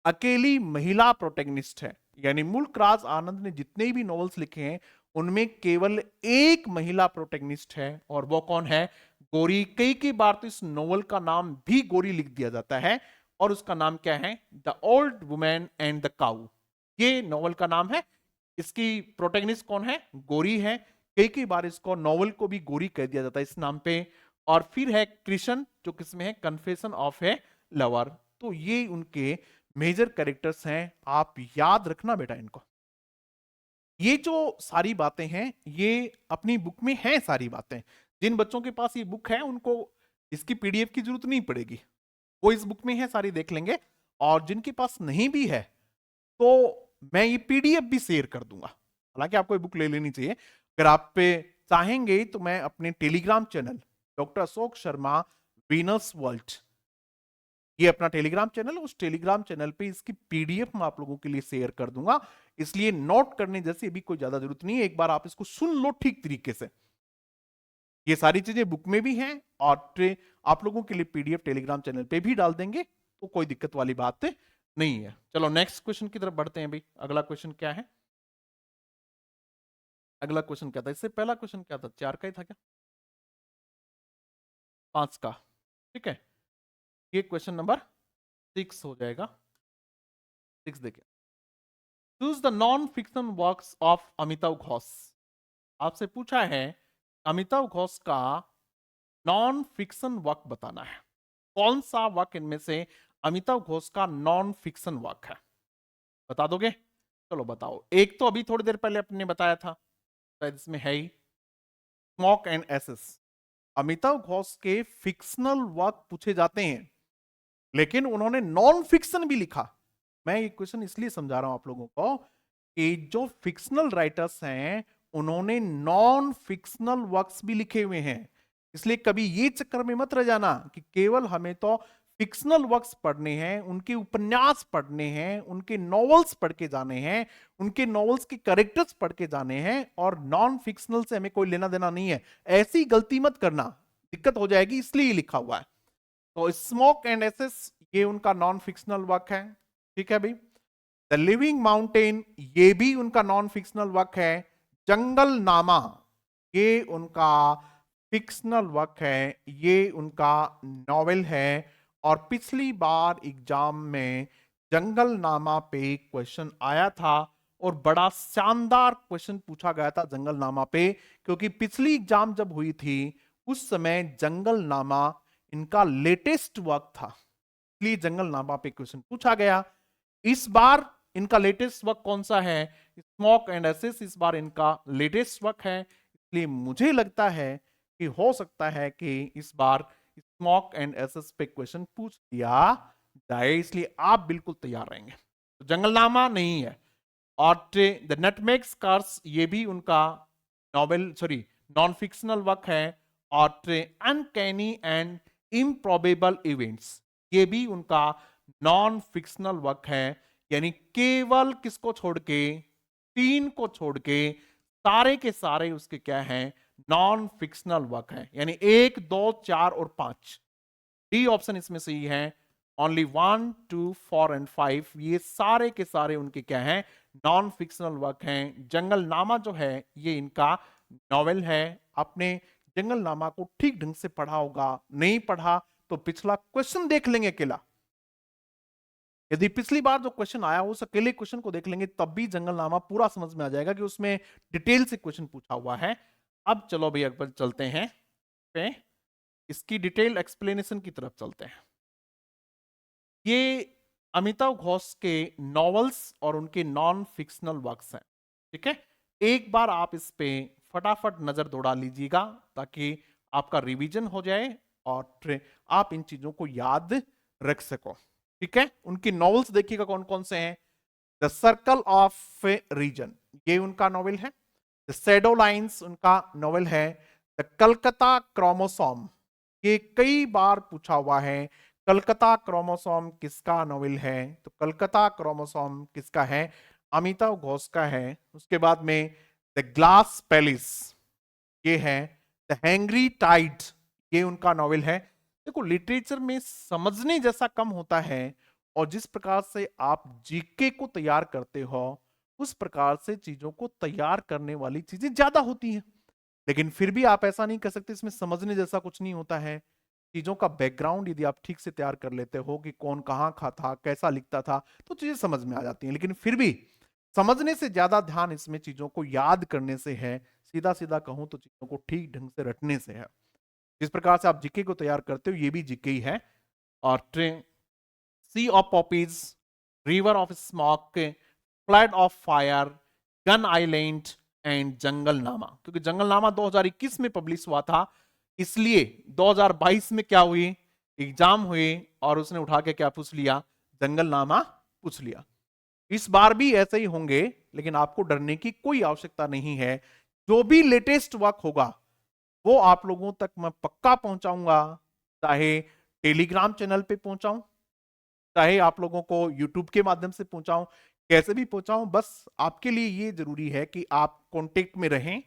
अकेली महिला प्रोटेगनिस्ट है, यानी मुल्क राज आनंद ने जितने भी नॉवेल्स लिखे हैं उनमें केवल एक महिला प्रोटेगनिस्ट है और वो कौन है, गोरी। कई बार तो इस नॉवल का नाम भी गोरी लिख दिया जाता है और उसका नाम क्या है, the old women and the cow, ये नॉवल का नाम है। इसकी प्रोटेगनिस्ट कौन है, गोरी है। कई बार इसको नॉवल को भी गोरी कह दिया जाता है इस नाम पे। और फिर है कृष्ण, जो किसमें है, कन्फेशन ऑफ ए लवर। तो ये उनके मेजर कैरेक्टर्स हैं, आप याद रखना बेटा इनको। ये जो सारी बातें हैं ये अपनी बुक में हैं सारी बातें। जिन बच्चों के पास ये बुक है उनको इसकी पीडीएफ की जरूरत नहीं पड़ेगी, वो इस बुक में है सारी देख लेंगे। और जिनके पास नहीं भी है तो मैं ये पीडीएफ भी शेयर कर दूंगा, हालांकि आपको ये बुक ले लेनी चाहिए। अगर आप पे चाहेंगे तो मैं अपने Telegram channel doctor Ashok Sharma Venus world, ये अपना टेलीग्राम चैनल, उस टेलीग्राम चैनल पे इसकी पीडीएफ मैं आप लोगों के लिए शेयर कर दूंगा, इसलिए नोट करने जैसी अभी कोई ज्यादा जरूरत नहीं है, एक बार आप इसको सुन लो ठीक तरीके से। ये सारी चीजें बुक में भी हैं और आप लोगों के लिए पीडीएफ टेलीग्राम चैनल पे भी डाल देंगे, तो कोई दिक्कत वाली बात नहीं है। चलो नेक्स्ट क्वेश्चन की तरफ बढ़ते हैं भाई। अगला क्वेश्चन क्या है, अगला क्वेश्चन क्या था, इससे पहला क्वेश्चन क्या था, 4 का ही था क्या, 5 का, ठीक है। ये क्वेश्चन नंबर 6 हो जाएगा। 6 देखिए, choose the non fiction works of Amitabh Ghosh. आपसे पूछा है अमिताभ घोष का नॉन फिक्शन वर्क बताना है, कौन सा वर्क इनमें से अमिताभ घोष का नॉन फिक्शन वर्क है, बता दोगे। चलो बताओ। एक तो अभी थोड़ी देर पहले अपने बताया था, शायद इसमें है ही, smoke and ashes. Amitav Ghosh के फिक्शनल वर्क पूछे जाते हैं लेकिन उन्होंने नॉन फिक्शन भी लिखा। मैं ये क्वेश्चन इसलिए समझा रहा हूं आप लोगों को कि जो फिक्शनल राइटर्स हैं उन्होंने नॉन फिक्शनल वर्क्स भी लिखे हुए हैं, इसलिए कभी ये चक्कर में मत रह जाना कि केवल हमें तो फिक्शनल वर्क्स पढ़ने हैं, उनके उपन्यास पढ़ने हैं, उनके नॉवेल्स पढ़ के जाने हैं, उनके नॉवेल्स के कैरेक्टर्स पढ़ के जाने हैं और नॉन फिक्शनल से हमें कोई लेना देना नहीं है। ऐसी गलती मत करना, दिक्कत हो जाएगी, इसलिए लिखा हुआ है। तो स्मोक एंड एसेस ये उनका नॉन फिक्शनल वर्क है, ठीक है भाई। द लिविंग माउंटेन ये भी उनका नॉन फिक्शनल वर्क है। जंगल नामा ये उनका फिक्शनल वर्क है, ये उनका नॉवेल है। और पिछली बार एग्जाम में जंगल नामा पे क्वेश्चन आया था और बड़ा शानदार क्वेश्चन पूछा गया था जंगल नामा पे, क्योंकि पिछली एग्जाम जब हुई थी उस समय जंगल नामा इनका लेटेस्ट वर्क था, इसलिए जंगल नामा पे क्वेश्चन पूछा गया। इस बार इनका लेटेस्ट वर्क कौन सा है, स्मोक एंड एसेस, इस बार इनका लेटेस्ट वर्क है, इसलिए मुझे लगता है कि हो सकता है कि इस बार स्मोक एंड एसेस पे क्वेश्चन पूछ दिया जाए, इसलिए आप बिल्कुल तैयार रहेंगे। तो जंगलनामा नहीं है। और द नटमेग स्कार्स ये भी उनका novel sorry non fictional work है। और अनकैनी एंड इम्प्रोबेबल इवेंट्स ये भी उनका नॉन फिक्शनल वर्क है, यानी केवल किसको छोड़ के, 3 को छोड़ के सारे के सारे उसके क्या हैं, नॉन फिक्शनल वर्क है, यानी 1 2 4 और 5, डी ऑप्शन इसमें सही है। ओनली 1 2 4 एंड 5 ये सारे के सारे उनके क्या हैं, नॉन फिक्शनल वर्क हैं। जंगलनामा जो है ये इनका नॉवेल है। आपने जंगलनामा को ठीक ढंग से पढ़ा होगा, नहीं पढ़ा तो पिछला क्वेश्चन देख लेंगे अकेला, यदि पिछली बार जो क्वेश्चन आया उस अकेले क्वेश्चन को देख लेंगे तब भी जंगलनामा पूरा समझ में आ जाएगा कि उसमें डिटेल से क्वेश्चन पूछा हुआ है। अब चलो भैया अकबर चलते हैं पे इसकी डिटेल एक्सप्लेनेशन की तरफ चलते हैं। ये अमिताभ घोष के नॉवेल्स और उनके नॉन फिक्शनल वर्क्स हैं। ठीक है, एक बार आप इस पे फटाफट नजर दौड़ा लीजिएगा ताकि आपका रिवीजन हो जाए और आप इन चीजों को याद रख सको। ठीक है, उनकी नॉवेल्स देखिएगा कौन कौन से हैं। द सर्कल ऑफ रीजन, ये उनका नॉवेल है। द शैडो लाइंस उनका नॉवेल है। द कलकत्ता क्रोमोसोम, ये कई बार पूछा हुआ है, कलकत्ता क्रोमोसोम किसका नॉवेल है? तो कलकत्ता क्रोमोसोम किसका है? अमिताभ घोष का है। उसके बाद में द ग्लास पैलेस, ये है। द हैंग्री टाइड, ये उनका नॉवेल है। देखो, लिटरेचर में समझने जैसा कम होता है और जिस प्रकार से आप जीके को तैयार करते हो उस प्रकार से चीजों को तैयार करने वाली चीजें ज्यादा होती हैं। लेकिन फिर भी आप ऐसा नहीं कर सकते, इसमें समझने जैसा कुछ नहीं होता है। चीजों का बैकग्राउंड यदि आप ठीक से तैयार कर लेते हो कि कौन कहाँ खा था, कैसा लिखता था, तो चीजें समझ में आ जाती हैं। लेकिन फिर भी समझने से ज्यादा ध्यान इसमें चीजों को याद करने से है। सीधा सीधा कहूं तो चीजों को ठीक ढंग से रटने से है। जिस प्रकार से आप जीके को तैयार करते हो ये भी जीके ही है। और train, sea of poppies, river of smoke, flood of fire, gun island and Jungle Nama. क्योंकि जंगलनामा 2021 में पब्लिश हुआ था, इसलिए 2022 में क्या हुई, एग्जाम हुए और उसने उठा के क्या पूछ लिया, जंगलनामा पूछ लिया। इस बार भी ऐसे ही होंगे, लेकिन आपको डरने की कोई आवश्यकता नहीं है। जो भी लेटेस्ट वर्क होगा वो आप लोगों तक मैं पक्का पहुंचाऊंगा, चाहे टेलीग्राम चैनल पे पहुंचाऊं, चाहे आप लोगों को यूट्यूब के माध्यम से पहुंचाऊं, कैसे भी पहुंचाऊं। बस आपके लिए ये जरूरी है कि आप कांटेक्ट में रहें।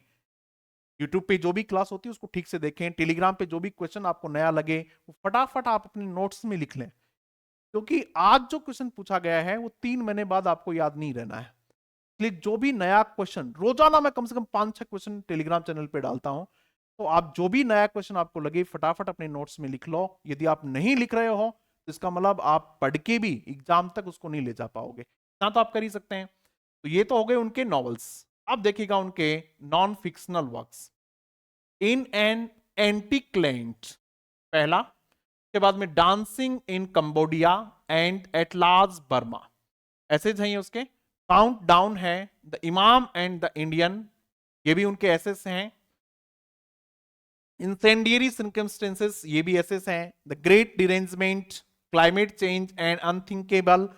यूट्यूब पे जो भी क्लास होती है उसको ठीक से देखें, टेलीग्राम पे जो भी क्वेश्चन आपको नया लगे वो फटाफट आप अपने नोट्स में लिख लें, क्योंकि आज जो क्वेश्चन पूछा गया है वो 3 महीने बाद आपको याद नहीं रहना है। इसलिए जो भी नया क्वेश्चन, रोजाना मैं कम से कम 5-6 क्वेश्चन टेलीग्राम चैनल पे डालता हूं, तो आप जो भी नया क्वेश्चन आपको लगे फटाफट अपने नोट्स में लिख लो। यदि आप नहीं लिख रहे हो तो इसका मतलब आप पढ़ के भी एग्जाम तक उसको नहीं ले जा पाओगे। ना तो आप कर ही सकते हैं। तो ये तो हो गए उनके नॉवेल्स। अब देखिएगा उनके non fictional works. In an antique land, पहला। के बाद में dancing in Cambodia and at large Burma, ऐसे चाहिए उसके। काउंट डाउन है, the imam and the Indian, ये भी उनके एसेस हैं। इंसेंडियरी सर्कमस्टेंसेस, ये भी एसेस हैं। The great derangement, climate change and unthinkable.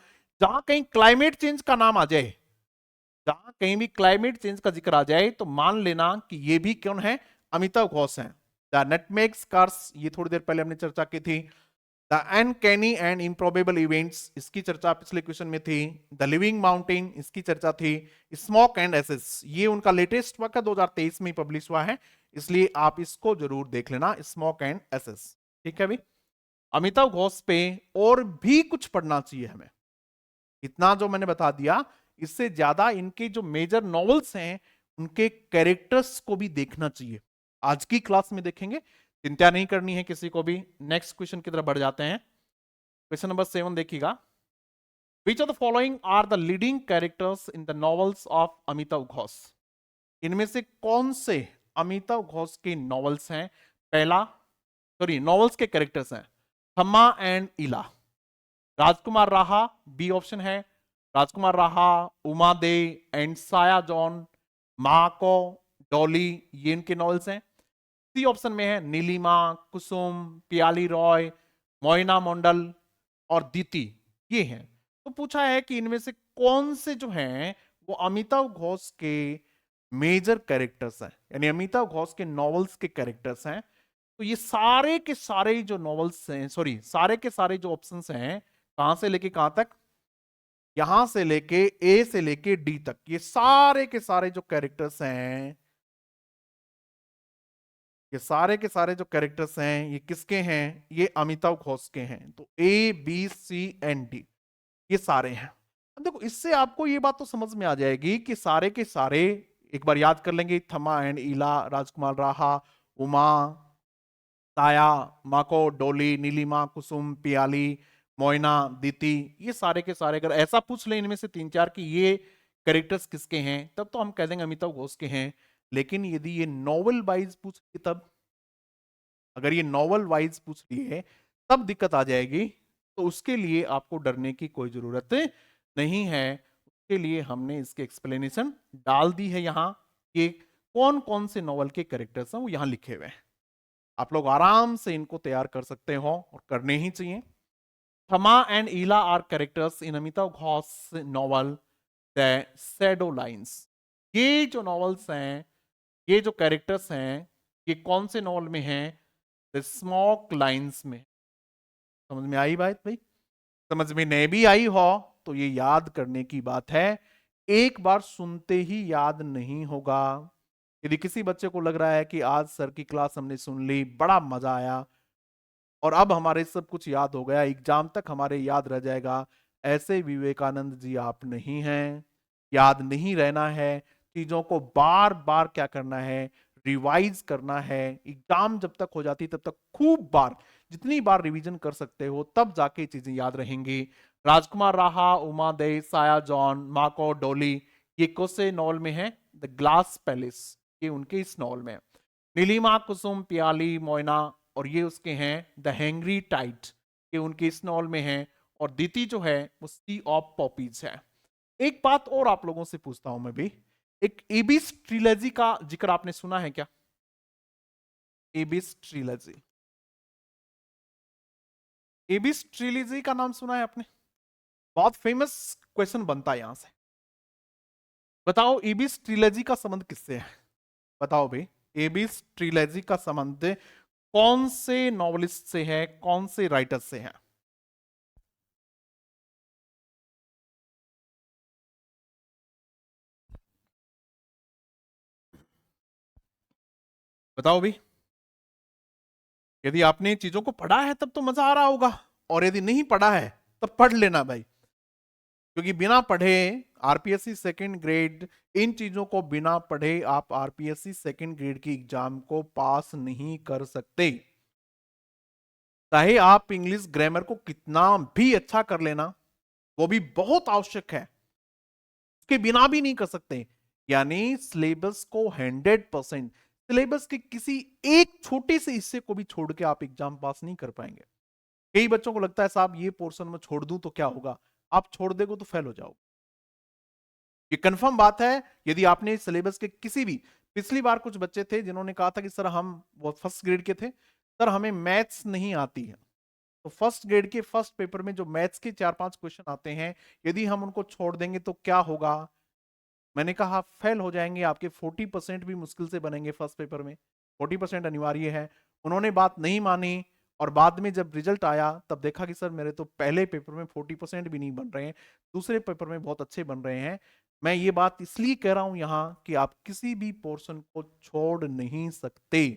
जहां कहीं क्लाइमेट चेंज का नाम आ जाए, जहां कहीं भी क्लाइमेट चेंज का जिक्र आ जाए तो मान लेना कि ये भी कौन है, अमिताभ घोष हैं। द नटमेग कर्स, ये थोड़ी देर पहले हमने चर्चा की थी। The uncanny and improbable events, इसकी चर्चा पिछले क्वेश्चन में थी। द लिविंग माउंटेन, इसकी चर्चा थी। स्मोक एंड एसेस, ये उनका लेटेस्ट वर्क है, 2023 में पब्लिश हुआ है, इसलिए आप इसको जरूर देख लेना, स्मोक एंड एसेस। ठीक है, अभी अमिताभ घोष पे और भी कुछ पढ़ना चाहिए हमें। इतना जो मैंने बता दिया, इससे ज्यादा इनके जो मेजर नॉवेल्स हैं उनके कैरेक्टर्स को भी देखना चाहिए। आज की क्लास में देखेंगे, चिंता नहीं करनी है किसी को भी। नेक्स्ट क्वेश्चन की तरफ बढ़ जाते हैं। क्वेश्चन नंबर 7 देखिएगा। Which of the following are the leading characters in the novels of Amitabh Ghosh? इनमें से कौन से अमिताभ घोष के नॉवेल्स हैं? पहला, सॉरी, नॉवेल्स के कैरेक्टर्स हैं। थम्मा एंड इला, राजकुमार राहा बी ऑप्शन है। राजकुमार राहा, उमा दे एंड साया जॉन, माको, डॉली, ये इनके नॉवेल्स हैं। सी ऑप्शन में है नीलिमा, कुसुम, पियाली रॉय, मोइना मंडल और दीति, ये हैं। तो पूछा है कि इनमें से कौन से जो हैं वो अमिताभ घोष के मेजर कैरेक्टर्स हैं, यानी अमिताभ घोष के नॉवेल्स के कैरेक्टर्स हैं। तो ये सारे के सारे जो नॉवेल्स हैं, सॉरी, सारे के सारे जो ऑप्शंस हैं, कहां से लेके कहां तक, यहां से लेके ए से लेके डी तक, ये सारे के सारे जो कैरेक्टर्स हैं, ये सारे के सारे जो कैरेक्टर्स हैं ये किसके हैं? ये अमिताभ घोष के हैं। तो A B C and D, ये सारे हैं। अब देखो, इससे आपको ये बात तो समझ में आ जाएगी कि सारे के सारे, एक बार याद कर लेंगे, थमा एंड ईला, राजकुमार राहा, उमा, ताया, माको, डोली, नीलिमा, कुसुम, पियाली, मोइना, दीति, ये सारे के सारे अगर ऐसा पूछ ले इनमें से 3-4 कि ये कैरेक्टर्स किसके हैं, तब तो हम कह देंगे अमिताभ घोष के हैं। लेकिन यदि ये नॉवल वाइज पूछ तब, अगर ये नॉवल वाइज पूछ लिए तब दिक्कत आ जाएगी। तो उसके लिए आपको डरने की कोई जरूरत नहीं है। उसके लिए हमने इसके एक्सप्लेनेशन डाल दी है यहाँ कि कौन कौन से नॉवल के कैरेक्टर्स हैं वो यहाँ लिखे हुए हैं। आप लोग आराम से इनको तैयार कर सकते हो और करने ही चाहिए। Thamma and Ila are characters in Amitabh Ghosh novel the shadow lines. ये जो नॉवेल्स हैं, ये जो कैरेक्टर्स हैं, ये कौन से नॉवल में हैं? द स्मोक लाइंस में। समझ में आई बात भाई? समझ में नहीं भी आई हो तो ये याद करने की बात है, एक बार सुनते ही याद नहीं होगा। यदि किसी बच्चे को लग रहा है कि आज सर की क्लास हमने सुन ली, बड़ा मजा आया और अब हमारे सब कुछ याद हो गया, एग्जाम तक हमारे याद रह जाएगा, ऐसे विवेकानंद जी आप नहीं हैं। याद नहीं रहना है, चीजों को बार बार क्या करना है, रिवाइज करना है। एग्जाम जब तक हो जाती तब तक खूब बार, जितनी बार रिवीजन कर सकते हो तब जाके चीजें याद रहेंगी। राजकुमार राहा, उमा दे, साया जॉन, माको, डोली, ये कौन से नॉवल में है? द ग्लास पैलेस, ये उनके इस नॉवल में है। नीलिमा, कुसुम, पियाली, मोयना, और ये उसके हैं द हैंग्री टाइट, ये उनके इस नॉवल में है। और दीति जो है वो सी ऑफ पॉपीज है। एक बात और आप लोगों से पूछता हूं मैं भी, एक एबिस ट्रिलॉजी का जिक्र आपने सुना है क्या? एबिस ट्रिलॉजी, एबिस ट्रिलॉजी का नाम सुना है आपने? बहुत फेमस क्वेश्चन बनता है यहां से। बताओ एबिस ट्रिलॉजी का संबंध किससे है? बताओ भाई, एबिस ट्रिलॉजी का संबंध कौन से नॉवलिस्ट से है, कौन से राइटर से है? बताओ भाई। यदि आपने चीजों को पढ़ा है तब तो मजा आ रहा होगा, और यदि नहीं पढ़ा है तब पढ़ लेना भाई, क्योंकि बिना पढ़े आरपीएससी सेकंड ग्रेड, इन चीजों को बिना पढ़े आप आरपीएससी सेकंड ग्रेड की एग्जाम को पास नहीं कर सकते। चाहे आप इंग्लिश ग्रामर को कितना भी अच्छा कर लेना, वो भी बहुत आवश्यक है, उसके बिना भी नहीं कर सकते। यानी सिलेबस को 100%, सिलेबस के किसी एक छोटे से हिस्से को भी छोड़ के आप एग्जाम पास नहीं कर पाएंगे। कई बच्चों को लगता है साहब ये पोर्शन में छोड़ दूं तो क्या होगा, आप छोड़ देगो तो फेल हो जाओ। ये कंफर्म बात है। यदि आपने सिलेबस के किसी भी, पिछली बार कुछ बच्चे थे जिन्होंने कहा था कि सर हम, वो फर्स्ट ग्रेड के थे, सर हमें मैथ्स नहीं आती है, तो फर्स्ट ग्रेड के फर्स्ट पेपर में जो मैथ्स के 4-5 क्वेश्चन आते हैं, यदि हम उनको छोड़ देंगे तो क्या होगा? मैंने कहा फेल हो जाएंगे, आपके 40% भी मुश्किल से बनेंगे फर्स्ट पेपर में, 40% अनिवार्य है। उन्होंने बात नहीं मानी, और बाद में जब रिजल्ट आया तब देखा कि सर मेरे तो पहले पेपर में 40% भी नहीं बन रहे हैं, दूसरे पेपर में बहुत अच्छे बन रहे हैं। मैं ये बात इसलिए कह रहा हूं यहां कि आप किसी भी पोर्शन को छोड़ नहीं सकते।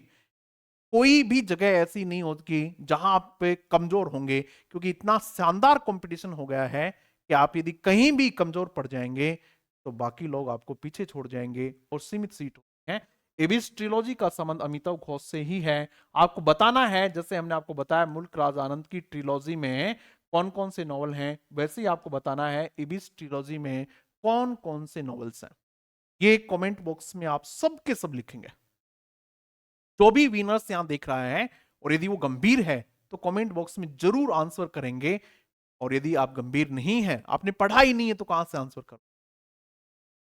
कोई भी जगह ऐसी नहीं होगी जहां आप पे कमजोर होंगे, क्योंकि इतना शानदार कंपटीशन हो गया है कि आप यदि कहीं भी कमजोर पड़ जाएंगे तो बाकी लोग आपको पीछे छोड़ जाएंगे और सीमित सीट है। एबिस ट्रिलॉजी का संबंध अमिताभ घोष से ही है। आपको बताना है, जैसे हमने आपको बताया मुल्क राज आनंद की ट्रिलॉजी में कौन कौन से नॉवल हैं, वैसे ही आपको बताना है एबिस ट्रिलॉजी में कौन कौन से नॉवेल्स हैं। ये कमेंट बॉक्स में आप सबके सब लिखेंगे। जो भी विनर्स यहां देख रहा है और यदि वो गंभीर है तो कमेंट बॉक्स में जरूर आंसर करेंगे, और यदि आप गंभीर नहीं है, आपने पढ़ा ही नहीं है, तो कहां से आंसर कर?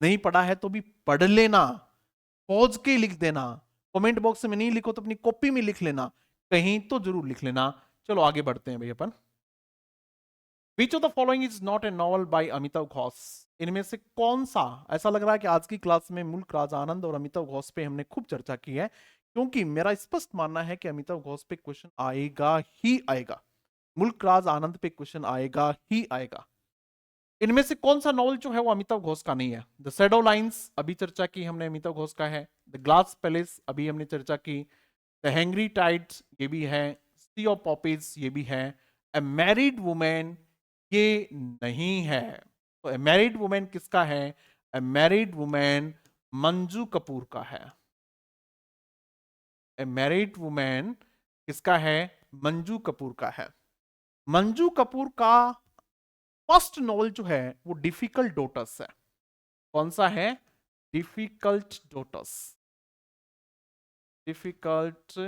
नहीं पढ़ा है तो भी पढ़ लेना, पॉज के लिख देना। कमेंट बॉक्स में नहीं लिखो तो अपनी कॉपी में लिख लेना, कहीं तो जरूर लिख लेना। चलो आगे बढ़ते हैं भाई अपन। Which of the following is not a novel by Amitav Ghosh? इनमें से कौन सा, ऐसा लग रहा है कि आज की क्लास में मुल्क राज आनंद और अमिताभ घोष पे हमने खूब चर्चा की है, क्योंकि मेरा स्पष्ट मानना है कि अमिताभ घोष पे क्वेश्चन आएगा ही आएगा, मुल्क राज आनंद पे क्वेश्चन आएगा ही आएगा। इनमें से कौन सा नॉवल जो है वो अमिताभ घोष का नहीं है? द शैडो लाइंस अभी चर्चा की हमने, अमिताभ घोष का है। द ग्लास पैलेस अभी हमने चर्चा की। द हैंग्री टाइड्स ये भी है। सी ऑफ पॉपीज ये भी है। ए मैरिड वुमेन ये नहीं है। तो ए मैरिड वुमेन किसका है? ए मैरिड वुमेन मंजू कपूर का है। ए मैरिड वुमेन किसका है? मंजू कपूर का है। मंजू कपूर का फर्स्ट नॉवल जो है वो डिफिकल्ट डॉटर्स है। कौन सा है? डिफिकल्ट डॉटर्स, डिफिकल्ट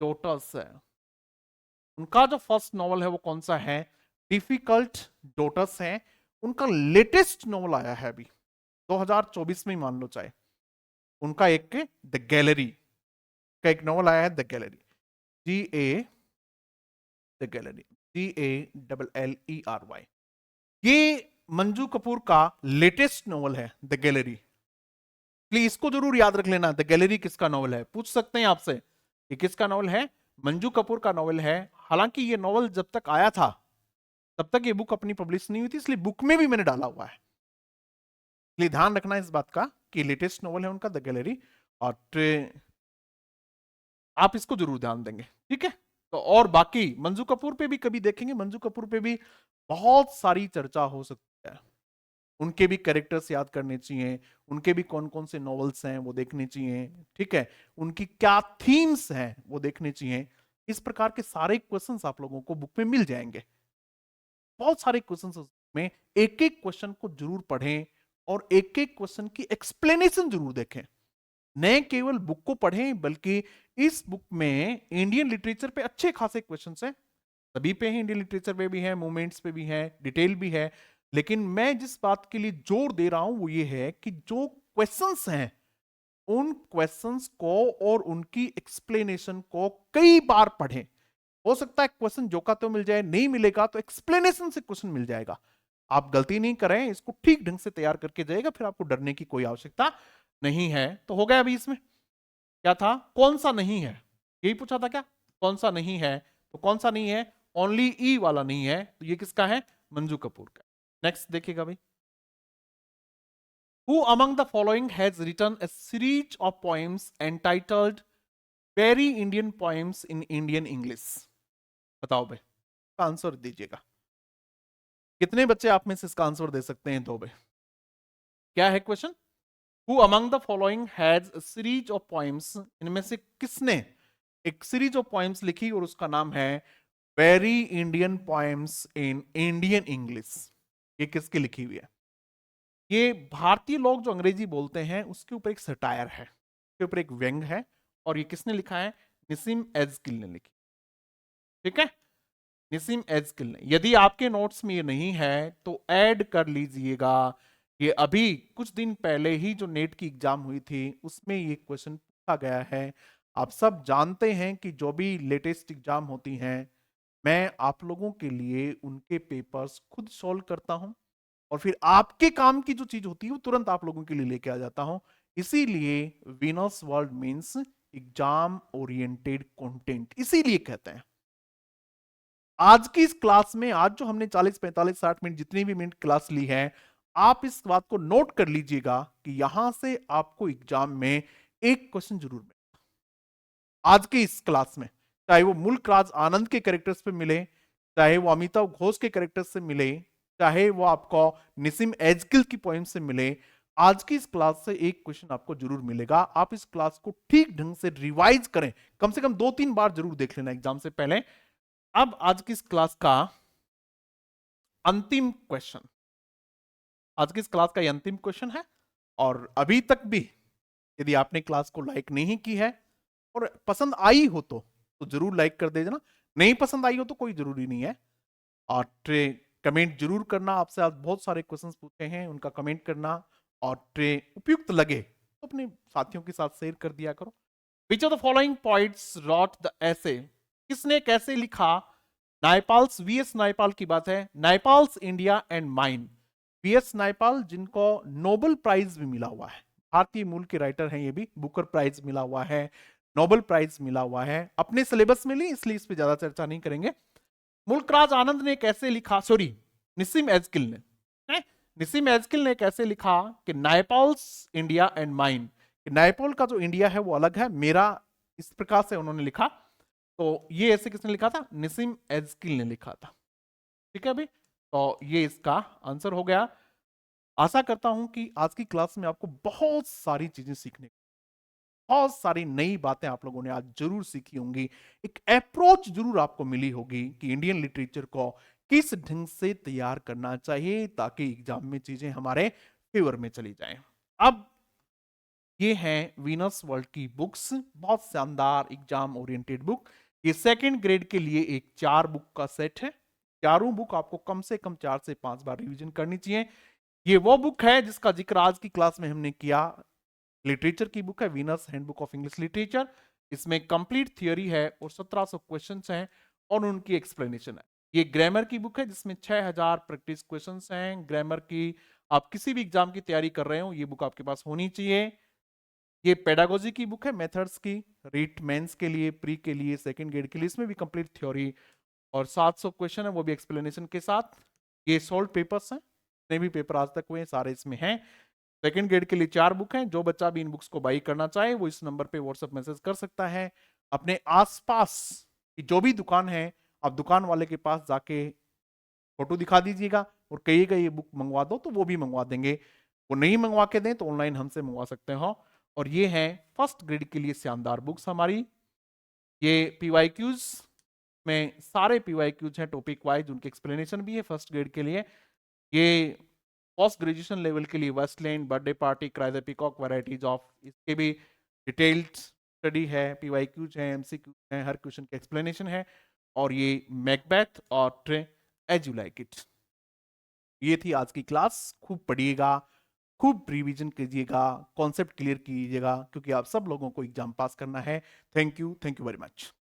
डॉटर्स है। उनका जो फर्स्ट नॉवल है वो कौन सा है? डिफिकल्ट डॉटर्स हैं, उनका लेटेस्ट नॉवल आया है अभी 2024 में ही मान लो चाहे, उनका एक द गैलरी का एक नॉवल आया है, the gallery, G A the gallery, GALLERY। ये मंजू कपूर का लेटेस्ट नॉवल है द गैलरी। प्लीज इसको जरूर याद रख लेना, द गैलरी किसका नॉवल है, पूछ सकते हैं आपसे ये किसका नॉवल है, मंजू कपूर का नॉवल है। हालांकि ये नॉवल जब तक आया था तब तक ये बुक अपनी पब्लिश नहीं हुई थी, इसलिए बुक में भी मैंने डाला हुआ है, इसलिए ध्यान रखना इस बात का कि लेटेस्ट नॉवल है उनका द गैलरी, और आप इसको जरूर ध्यान देंगे, ठीक है। तो और बाकी मंजू कपूर पे भी कभी देखेंगे, मंजू कपूर पे भी बहुत सारी चर्चा हो सकती है, उनके भी कैरेक्टर्स याद करने चाहिए, उनके भी कौन कौन से नॉवेल्स हैं वो देखने चाहिए, ठीक है, उनकी क्या थीम्स हैं वो देखने चाहिए। इस प्रकार के सारे क्वेश्चंस आप लोगों को बुक में मिल जाएंगे, बहुत सारे क्वेश्चंस में, एक एक क्वेश्चन को जरूर पढ़ें और एक एक क्वेश्चन की एक्सप्लेनेशन जरूर देखें, न केवल बुक को पढ़ें बल्कि इस बुक में इंडियन लिटरेचर पे अच्छे खासे क्वेश्चंस हैं, सभी पे हैं, इंडियन लिटरेचर पे भी है, मूवमेंट्स पे भी है, डिटेल भी है, लेकिन मैं जिस बात के लिए जोर दे रहा हूं वो ये है कि जो क्वेश्चंस हैं उन क्वेश्चंस को और उनकी एक्सप्लेनेशन को कई बार पढ़ें। हो सकता है क्वेश्चन जो का तो मिल जाए, नहीं मिलेगा तो एक्सप्लेनेशन से क्वेश्चन मिल जाएगा। आप गलती नहीं करें, इसको ठीक ढंग से तैयार करके जाएगा, फिर आपको डरने की कोई आवश्यकता नहीं है। तो हो गया अभी इसमें क्या था, कौन सा नहीं है, यही पूछा था क्या, कौन सा नहीं है, तो कौन सा नहीं है, ओनली ई वाला नहीं है, तो ये किसका है, मंजू कपूर का। नेक्स्ट देखिएगा भाई, who among the following has written a series of poems entitled very Indian poems in Indian English. बताओ भाई, आंसर दीजिएगा, कितने बच्चे आप में से इसका आंसर दे सकते हैं, दो भाई। क्या है question, who among the following has a series of poems, इनमें से किसने एक सीरीज ऑफ पोएम्स लिखी और उसका नाम है very Indian poems in Indian English. ये किसकी लिखी हुई है, ये भारतीय लोग जो अंग्रेजी बोलते हैं उसके ऊपर एक सटायर है, उसके ऊपर एक व्यंग है, और ये किसने लिखा है, निसिम एजकिल ने लिखी, ठीक है, निसिम एजकिल ने। यदि आपके नोट्स में ये नहीं है तो ऐड कर लीजिएगा, ये अभी कुछ दिन पहले ही जो नेट की एग्जाम हुई थी उसमें ये क्वेश्चन पूछा गया है। आप सब जानते हैं कि जो भी लेटेस्ट एग्जाम होती हैं मैं आप लोगों के लिए उनके पेपर्स खुद सॉल्व करता हूं, और फिर आपके काम की जो चीज होती है वो तुरंत आप लोगों के लिए लेके आ जाता हूं। इसीलिए winners world means exam oriented content, इसीलिए कहते हैं। आज की इस क्लास में, आज जो हमने 40 45 60 मिनट जितनी भी मिनट क्लास ली है, आप इस बात को नोट कर लीजिएगा कि यहां से आपको एग्जाम में एक क्वेश्चन जरूर मिलेगा आज की इस क्लास में, चाहे वो मुल्क राज आनंद के कैरेक्टर्स पे मिले, चाहे वो अमिताभ घोष के कैरेक्टर्स से मिले, चाहे वो आपको निसिम एजकिल की पोएम से मिले, आज की इस क्लास से एक क्वेश्चन आपको जरूर मिलेगा। आप इस क्लास को ठीक ढंग से रिवाइज करें, कम से कम 2-3 बार जरूर देख लेना एग्जाम से पहले। अब आज की इस क्लास का अंतिम क्वेश्चन, आज की इस क्लास का ये अंतिम क्वेश्चन है, और अभी तक भी यदि आपने क्लास को लाइक नहीं की है और पसंद आई हो तो जरूर लाइक कर देना, नहीं पसंद आई हो तो कोई जरूरी नहीं है, और कमेंट जरूर करना। आपसे आज बहुत सारे क्वेश्चंस पूछे हैं, उनका कमेंट करना, और उपयुक्त लगे तो अपने साथियों के साथ शेयर कर दिया करो। Which of the following poets wrote the essay, किसने कैसे लिखा, नायपाल्स, वीएस नायपाल की बात है, Naipaul's India and mine, VS Naipaul जिनको नोबेल प्राइज भी मिला हुआ है, भारतीय मूल के राइटर हैं, ये भी बुकर प्राइज मिला हुआ है, नोबेल प्राइज मिला हुआ है, अपने सिलेबस में ली इसलिए इस पे ज्यादा चर्चा नहीं करेंगे। मुल्कराज आनंद ने कैसे लिखा, सॉरी निसिम एजकिल ने, निसिम एजकिल ने कैसे लिखा कि नायपाल्स इंडिया एंड माइन, नायपाल का जो इंडिया है वो अलग है, मेरा, इस प्रकार से उन्होंने लिखा। तो ये ऐसे किसने लिखा था, निसिम एजकिल ने लिखा था, ठीक है भाई। तो ये इसका आंसर हो गया। आशा करता हूं कि आज की क्लास में आपको बहुत सारी चीजें सीखने, बहुत सारी नई बातें आप लोगों ने आज जरूर सीखी होंगी, एक अप्रोच जरूर आपको मिली होगी कि इंडियन लिटरेचर को किस ढंग से तैयार करना चाहिए ताकि एग्जाम में चीजें हमारे फेवर में चली जाएं। अब ये हैं वीनस वर्ल्ड की बुक्स, बहुत शानदार एग्जाम ओरिएंटेड बुक, ये सेकंड ग्रेड के लिए एक 4 बुक का सेट है, चारों बुक आपको कम से कम 4 से 5 बार रिवीजन करनी चाहिए। ये वो बुक है जिसका जिक्र आज की क्लास में हमने किया। लिटरेचर की बुक है, Venus handbook of English literature. इसमें कंप्लीट थियोरी है और 1700 क्वेश्चंस हैं और उनकी एक्सप्लेनेशन है। ये ग्रामर की बुक है जिसमें 6000 प्रैक्टिस क्वेश्चंस हैं ग्रामर की। आप किसी भी एग्जाम की तैयारी कर रहे हो, ये बुक आपके पास होनी चाहिए। ये पेडागोजी की बुक है, मेथड्स की, रीट मेंस के लिए, प्री के लिए, सेकंड ग्रेड के लिए। इसमें भी कंप्लीट थ्योरी और 700 क्वेश्चन है, वो भी एक्सप्लेनेशन के साथ। ये सोल्व पेपर्स हैं, जितने भी पेपर आज तक हुए हैं सारे इसमें हैं। सेकंड ग्रेड के लिए 4 बुक हैं। जो बच्चा भी इन बुक्स को बाई करना चाहे वो इस नंबर पे व्हाट्सएप मैसेज कर सकता है। अपने आसपास की जो भी दुकान है, आप दुकान वाले के पास जाके फोटो दिखा दीजिएगा और कहिएगा ये बुक मंगवा दो, तो वो भी मंगवा देंगे। वो नहीं मंगवा के दें तो ऑनलाइन हमसे मंगवा सकते हो। और ये है फर्स्ट ग्रेड के लिए शानदार बुक्स हमारी। ये पीवाईक्यूज में सारे पीवाईक्यूज हैं टॉपिक वाइज, उनके एक्सप्लेनेशन भी है फर्स्ट ग्रेड के लिए। ये पोस्ट ग्रेजुएशन लेवल के लिए wasteland, birthday party, cry the peacock, varieties of, इसके भी डिटेल्ड स्टडी है, पीवाईक्यूज है, एमसीक्यूज है, हर क्वेश्चन का एक्सप्लेनेशन है। और ये मैकबेथ और ट्रे एज यू लाइक इट। ये थी आज की क्लास। खूब पढ़िएगा, खूब रिवीजन कीजिएगा, कॉन्सेप्ट क्लियर कीजिएगा, क्योंकि आप सब लोगों को एग्जाम पास करना है। Thank you very much.